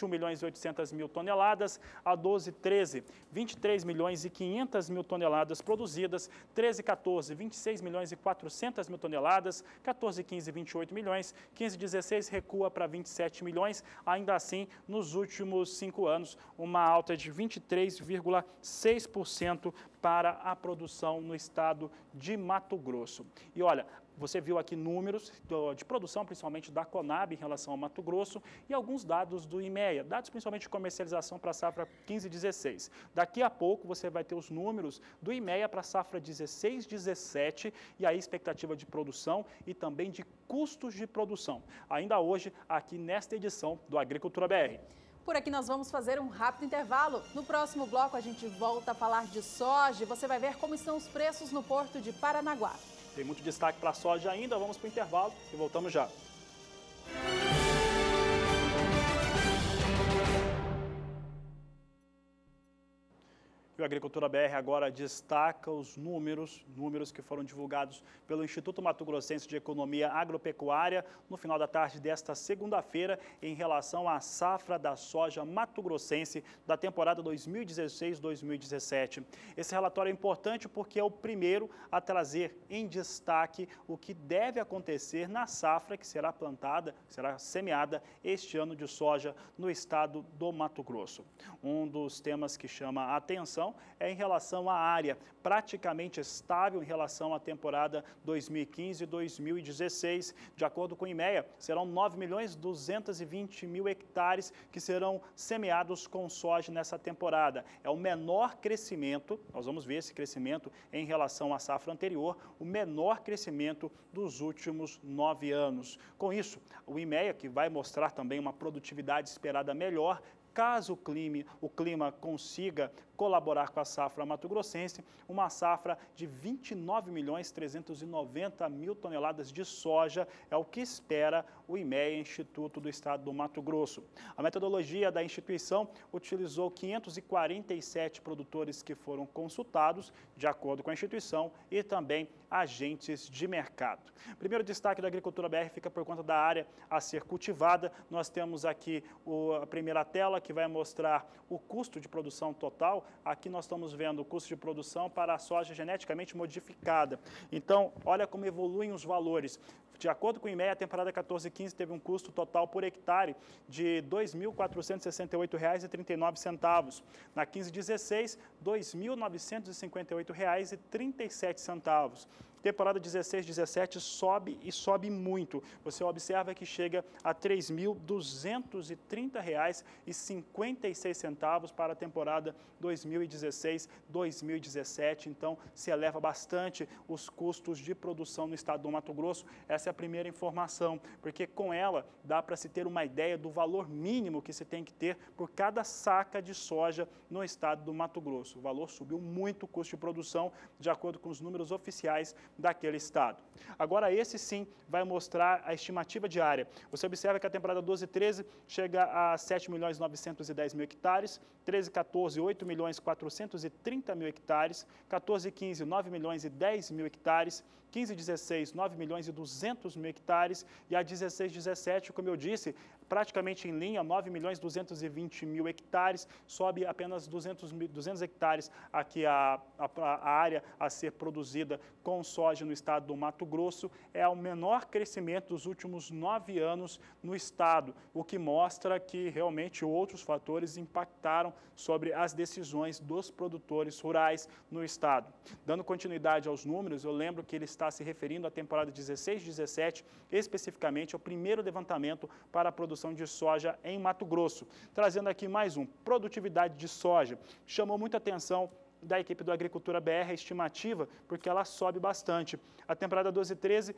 milhões e 800 mil toneladas, a 12/13, 23 milhões e 500 mil toneladas produzidas, 13/14, 26 milhões e 400 mil toneladas, 14/15, 28 milhões, 15/16 recua para 27 milhões, ainda assim, nos últimos 5 anos, uma alta de 23,6% para a produção no estado de Mato Grosso. E olha, você viu aqui números de produção, principalmente da Conab em relação ao Mato Grosso, e alguns dados do IMEA, dados principalmente de comercialização para a safra 15/16. Daqui a pouco você vai ter os números do IMEA para a safra 16/17 e aí expectativa de produção e também de custos de produção. Ainda hoje, aqui nesta edição do Agricultura BR. Por aqui nós vamos fazer um rápido intervalo. No próximo bloco a gente volta a falar de soja e você vai ver como estão os preços no porto de Paranaguá. Tem muito destaque para a soja ainda, vamos para o intervalo e voltamos já. E o Agricultura BR agora destaca os números que foram divulgados pelo Instituto Mato Grossense de Economia Agropecuária no final da tarde desta segunda-feira em relação à safra da soja mato-grossense da temporada 2016-2017. Esse relatório é importante porque é o primeiro a trazer em destaque o que deve acontecer na safra que será plantada, será semeada este ano de soja no estado do Mato Grosso. Um dos temas que chama a atenção é em relação à área, praticamente estável em relação à temporada 2015 e 2016. De acordo com o IMEA, serão 9.220.000 hectares que serão semeados com soja nessa temporada. É o menor crescimento, nós vamos ver esse crescimento em relação à safra anterior, o menor crescimento dos últimos 9 anos. Com isso, o IMEA, que vai mostrar também uma produtividade esperada melhor, caso o clima consiga colaborar com a safra mato-grossense, uma safra de 29.390.000 toneladas de soja é o que espera o IMEA, Instituto do Estado do Mato Grosso. A metodologia da instituição utilizou 547 produtores que foram consultados, de acordo com a instituição, e também agentes de mercado. Primeiro destaque da Agricultura BR fica por conta da área a ser cultivada. Nós temos aqui a primeira tela que vai mostrar o custo de produção total. Aqui nós estamos vendo o custo de produção para a soja geneticamente modificada. Então, olha como evoluem os valores. De acordo com o IMEA, a temporada 14/15 teve um custo total por hectare de R$ 2.468,39. Na 15/16, R$ 2.958,37. Temporada 16/17 sobe e sobe muito. Você observa que chega a R$ 3.230,56 para a temporada 2016-2017. Então, se eleva bastante os custos de produção no estado do Mato Grosso. Essa é a primeira informação, porque com ela dá para se ter uma ideia do valor mínimo que se tem que ter por cada saca de soja no estado do Mato Grosso. O valor subiu muito o custo de produção, de acordo com os números oficiais daquele estado. Agora, esse sim vai mostrar a estimativa diária. Você observa que a temporada 12/13 chega a 7.910.000 hectares, 13/14, 8.430.000 hectares, 14/15, 9.010.000 hectares, 15/16, 9.200.000 hectares e a 16/17, como eu disse, praticamente em linha, 9.220.000 hectares, sobe apenas 200 hectares aqui a área a ser produzida com soja no estado do Mato Grosso. É o menor crescimento dos últimos 9 anos no estado, o que mostra que realmente outros fatores impactaram sobre as decisões dos produtores rurais no estado. Dando continuidade aos números, eu lembro que ele está se referindo à temporada 16/17, especificamente ao primeiro levantamento para a produção de soja em Mato Grosso. Trazendo aqui mais um, produtividade de soja. Chamou muita atenção da equipe do Agricultura BR, a estimativa, porque ela sobe bastante. A temporada 12/13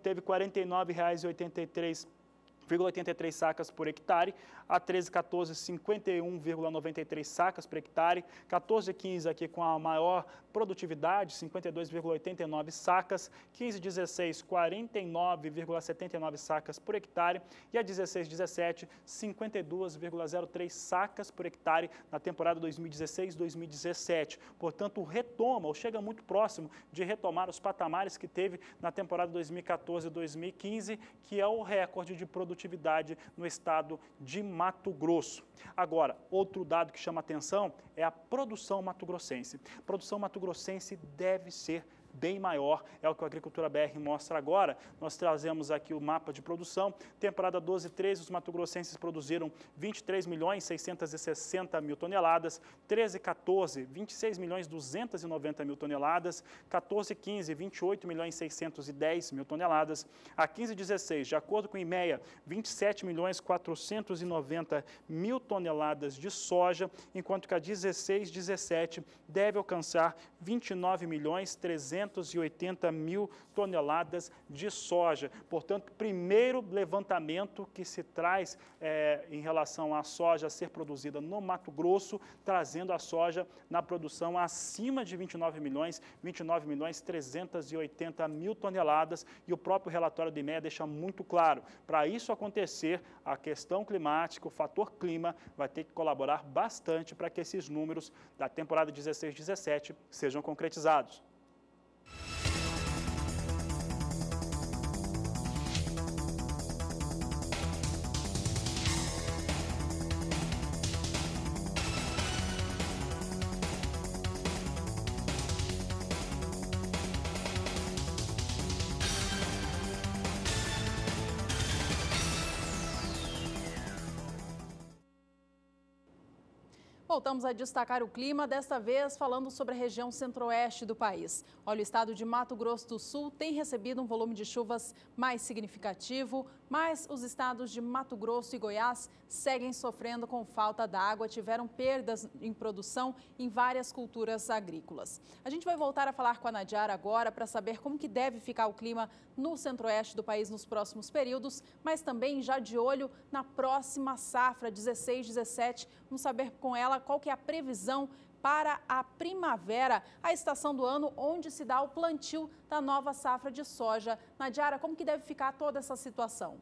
teve R$ 49,83 sacas por hectare, a 13/14, 51,93 sacas por hectare, 14/15 aqui com a maior produtividade, 52,89 sacas, 15/16, 49,79 sacas por hectare e a 16/17, 52,03 sacas por hectare na temporada 2016-2017. Portanto, retoma, ou chega muito próximo de retomar os patamares que teve na temporada 2014-2015, que é o recorde de produtividade no estado de Mato Grosso. Agora, outro dado que chama atenção é a produção mato-grossense. A produção mato-grossense deve ser bem maior, é o que a Agricultura BR mostra agora. Nós trazemos aqui o mapa de produção. Temporada 12/13, os mato-grossenses produziram 23.660.000 toneladas, 13/14, 26.290.000 toneladas, 14/15, 28.610.000 toneladas, a 15/16, de acordo com o IMEA, 27.490.000 toneladas de soja, enquanto que a 16/17 deve alcançar 29.380.000 toneladas de soja. Portanto, primeiro levantamento que se traz em relação à soja a ser produzida no Mato Grosso, trazendo a soja na produção acima de 29.380.000 toneladas, e o próprio relatório do IMEA deixa muito claro, para isso acontecer, a questão climática, o fator clima, vai ter que colaborar bastante para que esses números da temporada 16/17 sejam concretizados. Voltamos a destacar o clima, desta vez falando sobre a região centro-oeste do país. Olha, o estado de Mato Grosso do Sul tem recebido um volume de chuvas mais significativo, mas os estados de Mato Grosso e Goiás seguem sofrendo com falta d'água, tiveram perdas em produção em várias culturas agrícolas. A gente vai voltar a falar com a Nadiara agora para saber como que deve ficar o clima no centro-oeste do país nos próximos períodos, mas também já de olho na próxima safra 16/17. Vamos saber com ela qual que é a previsão para a primavera, a estação do ano onde se dá o plantio da nova safra de soja. Nadiara, como que deve ficar toda essa situação?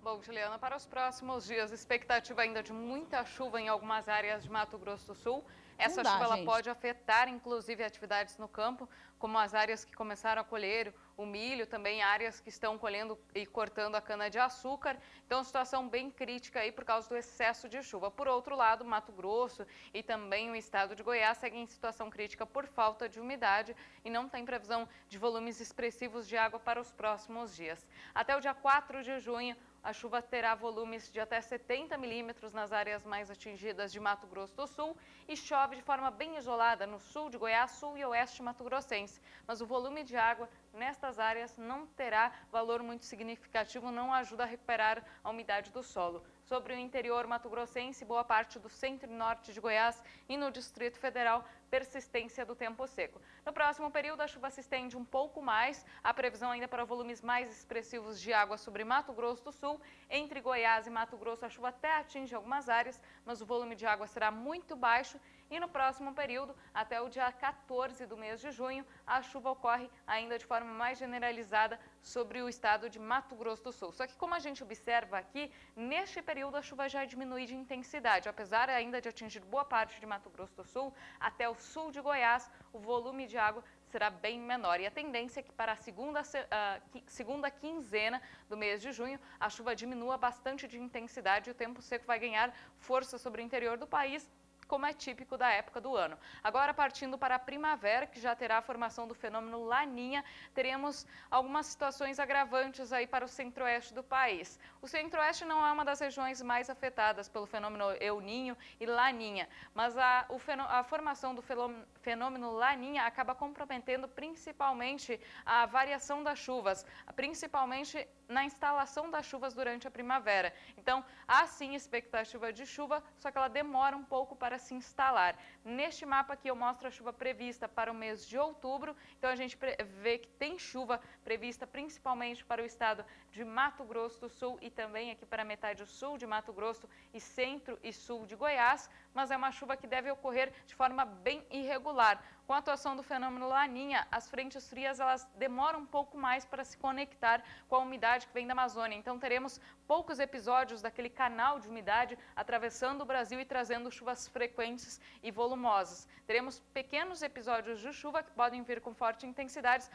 Bom, Juliana, para os próximos dias, expectativa ainda de muita chuva em algumas áreas de Mato Grosso do Sul. Essa chuva ela pode afetar, inclusive, atividades no campo, como as áreas que começaram a colher o milho, também áreas que estão colhendo e cortando a cana-de-açúcar. Então, situação bem crítica aí por causa do excesso de chuva. Por outro lado, Mato Grosso e também o estado de Goiás seguem em situação crítica por falta de umidade e não tem previsão de volumes expressivos de água para os próximos dias. Até o dia 4 de junho, a chuva terá volumes de até 70 milímetros nas áreas mais atingidas de Mato Grosso do Sul e chove de forma bem isolada no sul de Goiás, sul e oeste mato-grossense. Mas o volume de água nestas áreas não terá valor muito significativo, não ajuda a recuperar a umidade do solo. Sobre o interior mato-grossense, boa parte do centro e norte de Goiás e no Distrito Federal, persistência do tempo seco. No próximo período, a chuva se estende um pouco mais. A previsão ainda para volumes mais expressivos de água sobre Mato Grosso do Sul. Entre Goiás e Mato Grosso, a chuva até atinge algumas áreas, mas o volume de água será muito baixo. E no próximo período, até o dia 14 do mês de junho, a chuva ocorre ainda de forma mais generalizada sobre o estado de Mato Grosso do Sul. Só que, como a gente observa aqui, neste período a chuva já diminui de intensidade. Apesar ainda de atingir boa parte de Mato Grosso do Sul, até o sul de Goiás, o volume de água será bem menor. E a tendência é que para a segunda quinzena do mês de junho, a chuva diminua bastante de intensidade e o tempo seco vai ganhar força sobre o interior do país, como é típico da época do ano. Agora, partindo para a primavera, que já terá a formação do fenômeno Laninha, teremos algumas situações agravantes aí para o centro-oeste do país. O centro-oeste não é uma das regiões mais afetadas pelo fenômeno El Niño e Laninha, mas a formação do fenômeno Laninha acaba comprometendo principalmente a variação das chuvas, principalmente na instalação das chuvas durante a primavera. Então, há sim expectativa de chuva, só que ela demora um pouco para se instalar. Neste mapa aqui eu mostro a chuva prevista para o mês de outubro, então a gente vê que tem chuva prevista principalmente para o estado de Mato Grosso do Sul e também aqui para a metade sul de Mato Grosso e centro e sul de Goiás, mas é uma chuva que deve ocorrer de forma bem irregular. Com a atuação do fenômeno Laninha, as frentes frias elas demoram um pouco mais para se conectar com a umidade que vem da Amazônia. Então teremos poucos episódios daquele canal de umidade atravessando o Brasil e trazendo chuvas frequentes e volumosas. Teremos pequenos episódios de chuva que podem vir com forte intensidade,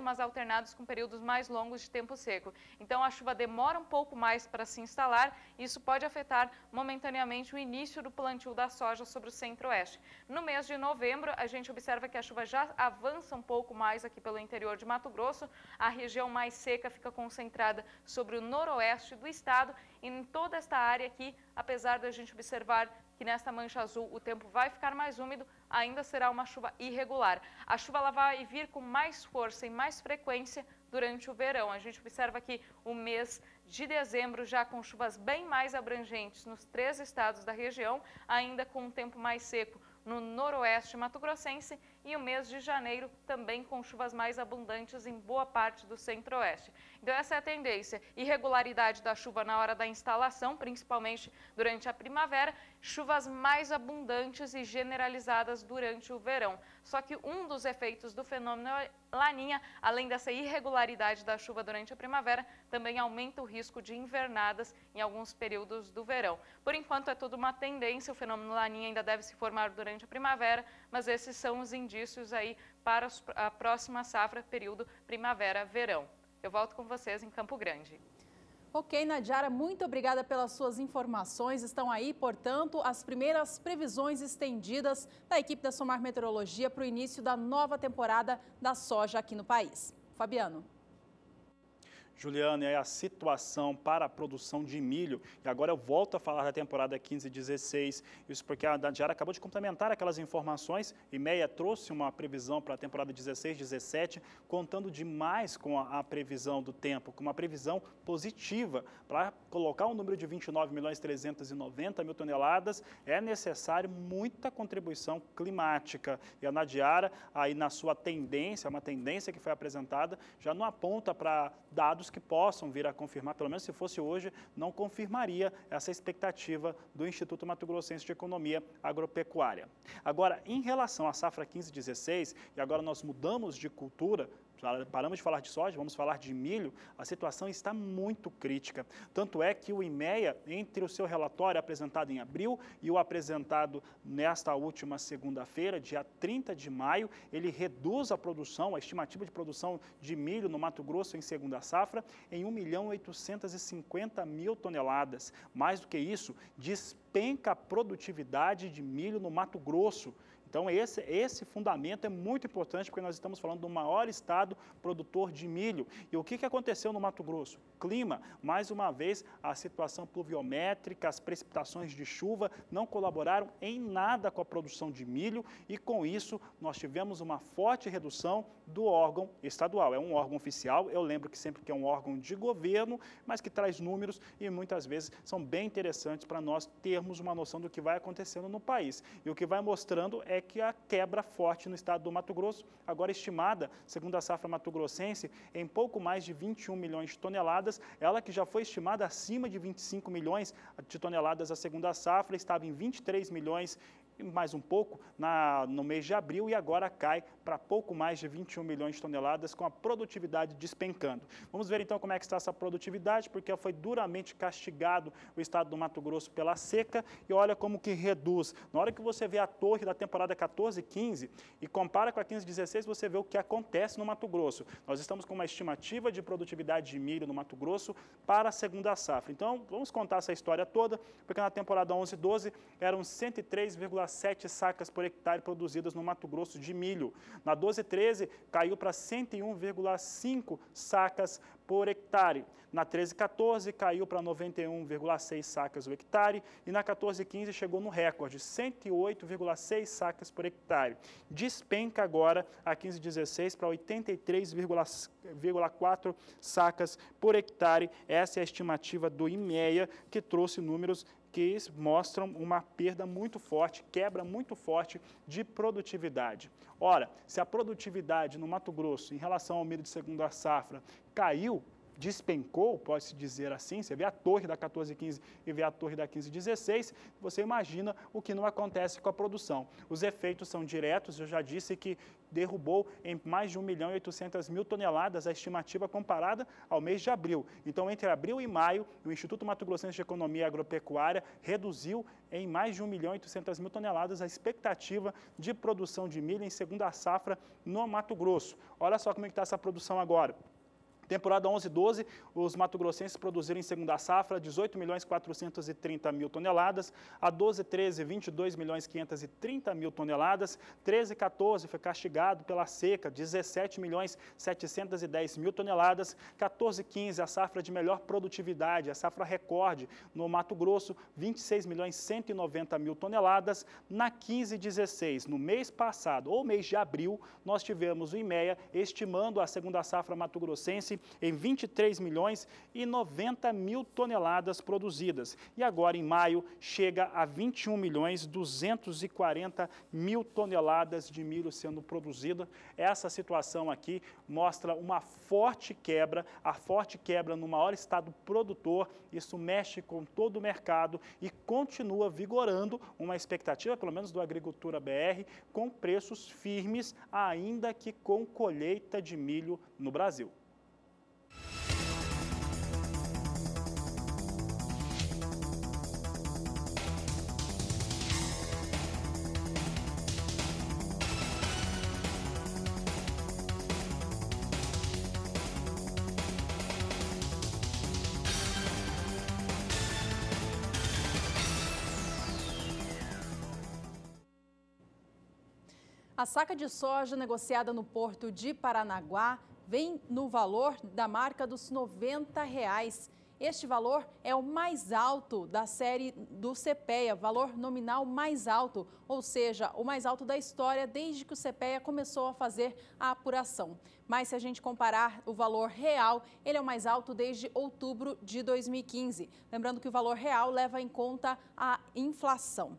mas alternados com períodos mais longos de tempo seco. Então a chuva demora um pouco mais para se instalar e isso pode afetar momentaneamente o início do plantio da soja sobre o centro-oeste. No mês de novembro, a gente observa que a chuva já avança um pouco mais aqui pelo interior de Mato Grosso. A região mais seca fica concentrada sobre o noroeste do estado e em toda esta área aqui, apesar da gente observar que nesta mancha azul o tempo vai ficar mais úmido, ainda será uma chuva irregular. A chuva ela vai vir com mais força e mais frequência durante o verão. A gente observa aqui o mês de dezembro já com chuvas bem mais abrangentes nos 3 estados da região, ainda com um tempo mais seco no noroeste mato-grossense e o mês de janeiro também com chuvas mais abundantes em boa parte do centro-oeste. Então essa é a tendência, irregularidade da chuva na hora da instalação, principalmente durante a primavera, chuvas mais abundantes e generalizadas durante o verão. Só que um dos efeitos do fenômeno Laninha, além dessa irregularidade da chuva durante a primavera, também aumenta o risco de invernadas em alguns períodos do verão. Por enquanto é tudo uma tendência, o fenômeno Laninha ainda deve se formar durante a primavera, mas esses são os indícios aí para a próxima safra, período primavera-verão. Eu volto com vocês em Campo Grande. Ok, Nadiara, muito obrigada pelas suas informações. Estão aí, portanto, as primeiras previsões estendidas da equipe da Somar Meteorologia para o início da nova temporada da soja aqui no país. Fabiano. Juliana, é a situação para a produção de milho. E agora eu volto a falar da temporada 15 e 16. Isso porque a Nadiara acabou de complementar aquelas informações. IMEA trouxe uma previsão para a temporada 16 e 17, contando demais com a previsão do tempo, com uma previsão positiva. Para colocar um número de 29.390.000 toneladas, é necessário muita contribuição climática. E a Nadiara, aí na sua tendência, uma tendência que foi apresentada, já não aponta para dados que possam vir a confirmar, pelo menos se fosse hoje, não confirmaria essa expectativa do Instituto Mato Grossense de Economia Agropecuária. Agora, em relação à safra 15-16, e agora nós mudamos de cultura, paramos de falar de soja, vamos falar de milho, a situação está muito crítica. Tanto é que o IMEA, entre o seu relatório apresentado em abril e o apresentado nesta última segunda-feira, dia 30 de maio, ele reduz a produção, a estimativa de produção de milho no Mato Grosso em segunda safra, em 1.850.000 toneladas. Mais do que isso, despenca a produtividade de milho no Mato Grosso. Então, esse fundamento é muito importante, porque nós estamos falando do maior estado produtor de milho. E o que aconteceu no Mato Grosso? Clima, mais uma vez, a situação pluviométrica, as precipitações de chuva não colaboraram em nada com a produção de milho e, com isso, nós tivemos uma forte redução do órgão estadual. É um órgão oficial, eu lembro que sempre que é um órgão de governo, mas que traz números e muitas vezes são bem interessantes para nós termos uma noção do que vai acontecendo no país. E o que vai mostrando é que a quebra forte no estado do Mato Grosso, agora estimada, segundo a safra mato-grossense, em pouco mais de 21 milhões de toneladas, ela que já foi estimada acima de 25 milhões de toneladas a segunda safra, estava em 23 milhões mais um pouco no mês de abril e agora cai para pouco mais de 21 milhões de toneladas com a produtividade despencando. Vamos ver então como é que está essa produtividade, porque foi duramente castigado o estado do Mato Grosso pela seca e olha como que reduz. Na hora que você vê a torre da temporada 14 e 15 e compara com a 15 e 16, você vê o que acontece no Mato Grosso. Nós estamos com uma estimativa de produtividade de milho no Mato Grosso para a segunda safra. Então, vamos contar essa história toda, porque na temporada 11 e 12 eram 103,7 sacas por hectare produzidas no Mato Grosso de milho. Na 12 e 13 caiu para 101,5 sacas por hectare. Na 13 e 14 caiu para 91,6 sacas o hectare e na 14 e 15 chegou no recorde, 108,6 sacas por hectare. Despenca agora a 15 e 16 para 83,4 sacas por hectare. Essa é a estimativa do IMEA, que trouxe números que mostram uma perda muito forte, quebra muito forte de produtividade. Ora, se a produtividade no Mato Grosso, em relação ao milho de segunda safra, caiu, despencou, pode-se dizer assim, você vê a torre da 1415 e vê a torre da 1516, você imagina o que não acontece com a produção. Os efeitos são diretos, eu já disse que derrubou em mais de 1.800.000 toneladas a estimativa comparada ao mês de abril. Então, entre abril e maio, o Instituto Mato Grossense de Economia e Agropecuária reduziu em mais de 1.800.000 toneladas a expectativa de produção de milho em segunda safra no Mato Grosso. Olha só como está essa produção agora. Temporada 11-12, os mato-grossenses produziram em segunda safra 18.430.000 toneladas, a 12-13, 22.530.000 toneladas, 13-14 foi castigado pela seca, 17.710.000 toneladas, 14-15 a safra de melhor produtividade, a safra recorde no Mato Grosso, 26.190.000 toneladas, na 15-16, no mês passado, ou mês de abril, nós tivemos o IMEA estimando a segunda safra mato-grossense em 23.090.000 toneladas produzidas. E agora, em maio, chega a 21.240.000 toneladas de milho sendo produzida. Essa situação aqui mostra uma forte quebra, a forte quebra no maior estado produtor. Isso mexe com todo o mercado e continua vigorando uma expectativa, pelo menos do Agricultura BR, com preços firmes, ainda que com colheita de milho no Brasil. A saca de soja negociada no Porto de Paranaguá vem no valor da marca dos R$ 90. Este valor é o mais alto da série do CPEA, valor nominal mais alto, ou seja, o mais alto da história desde que o CPEA começou a fazer a apuração. Mas se a gente comparar o valor real, ele é o mais alto desde outubro de 2015. Lembrando que o valor real leva em conta a inflação.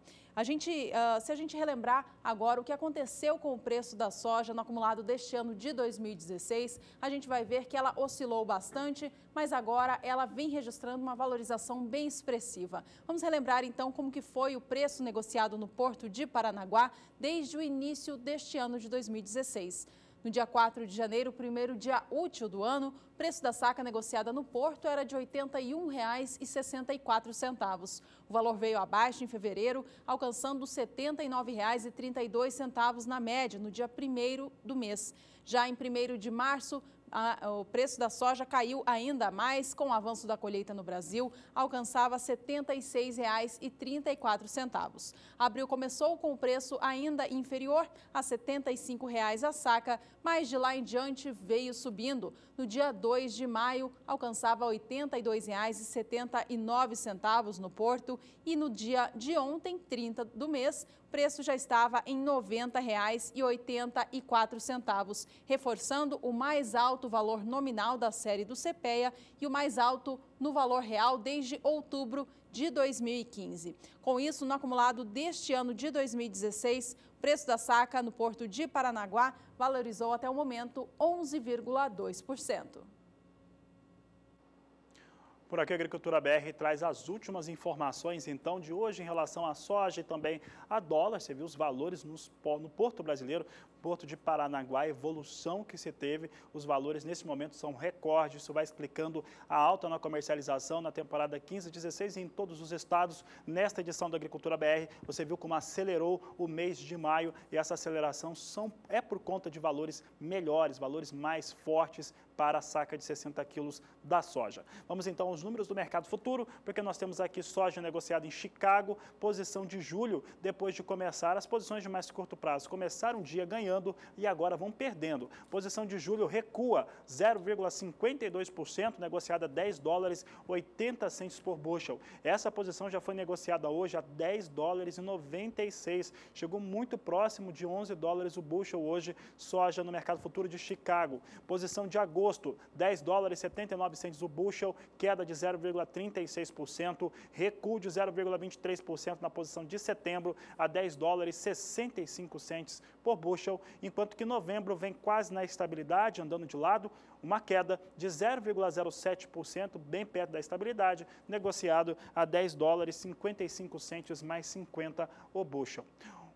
Se a gente relembrar agora o que aconteceu com o preço da soja no acumulado deste ano de 2016, a gente vai ver que ela oscilou bastante, mas agora ela vem registrando uma valorização bem expressiva. Vamos relembrar então como que foi o preço negociado no Porto de Paranaguá desde o início deste ano de 2016. No dia 4 de janeiro, o primeiro dia útil do ano, o preço da saca negociada no Porto era de R$ 81,64. O valor veio abaixo em fevereiro, alcançando R$ 79,32 na média, no dia 1º do mês. Já em 1º de março, o preço da soja caiu ainda mais com o avanço da colheita no Brasil, alcançava R$ 76,34. Abril começou com o preço ainda inferior a R$ 75 a saca, mas de lá em diante veio subindo. No dia 2 de maio, alcançava R$ 82,79 no Porto e no dia de ontem, 30 do mês, o preço já estava em R$ 90,84, reforçando o mais alto valor nominal da série do CPEA e o mais alto no valor real desde outubro de 2015. Com isso, no acumulado deste ano de 2016, o preço da saca no Porto de Paranaguá valorizou até o momento 11,2%. Por aqui, a Agricultura BR traz as últimas informações, então, de hoje em relação à soja e também a dólar. Você viu os valores no Porto Brasileiro, Porto de Paranaguá, a evolução que se teve. Os valores, nesse momento, são recordes. Isso vai explicando a alta na comercialização na temporada 15-16 em todos os estados. Nesta edição da Agricultura BR, você viu como acelerou o mês de maio e essa aceleração é por conta de valores melhores, valores mais fortes para a saca de 60 quilos da soja. Vamos então aos números do mercado futuro, porque nós temos aqui soja negociada em Chicago, posição de julho, depois de começar as posições de mais curto prazo. Começaram o dia ganhando e agora vão perdendo. Posição de julho recua 0,52%, negociada a $10,80 por bushel. Essa posição já foi negociada hoje a $10,96. Chegou muito próximo de $11 o bushel hoje, soja no mercado futuro de Chicago. Posição de agosto, agosto, 10 dólares e 79 centes o bushel, queda de 0,36%, recuo de 0,23% na posição de setembro a 10 dólares e 65 centes por bushel, enquanto que novembro vem quase na estabilidade, andando de lado, uma queda de 0,07%, bem perto da estabilidade, negociado a 10 dólares e 55 centes mais 50 o bushel.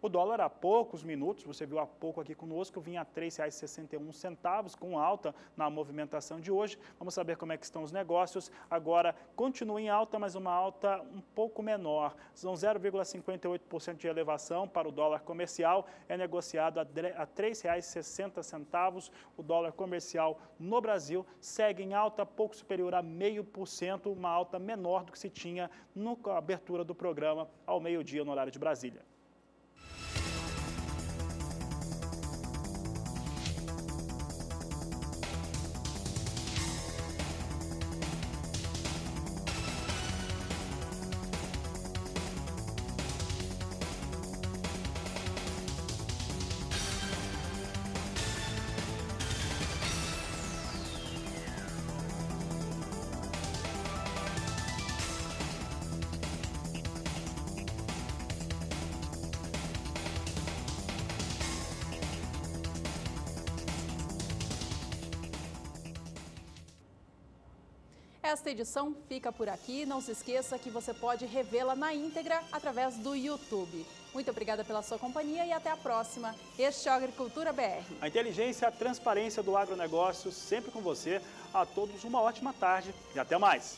O dólar há poucos minutos, você viu há pouco aqui conosco, vinha a R$ 3,61, com alta na movimentação de hoje. Vamos saber como é que estão os negócios. Agora, continua em alta, mas uma alta um pouco menor. São 0,58% de elevação para o dólar comercial. É negociado a R$ 3,60. O dólar comercial no Brasil segue em alta pouco superior a 0,5%, uma alta menor do que se tinha na abertura do programa ao meio-dia no horário de Brasília. Esta edição fica por aqui. Não se esqueça que você pode revê-la na íntegra através do YouTube. Muito obrigada pela sua companhia e até a próxima. Este é o Agricultura BR. A inteligência e a transparência do agronegócio sempre com você. A todos uma ótima tarde e até mais.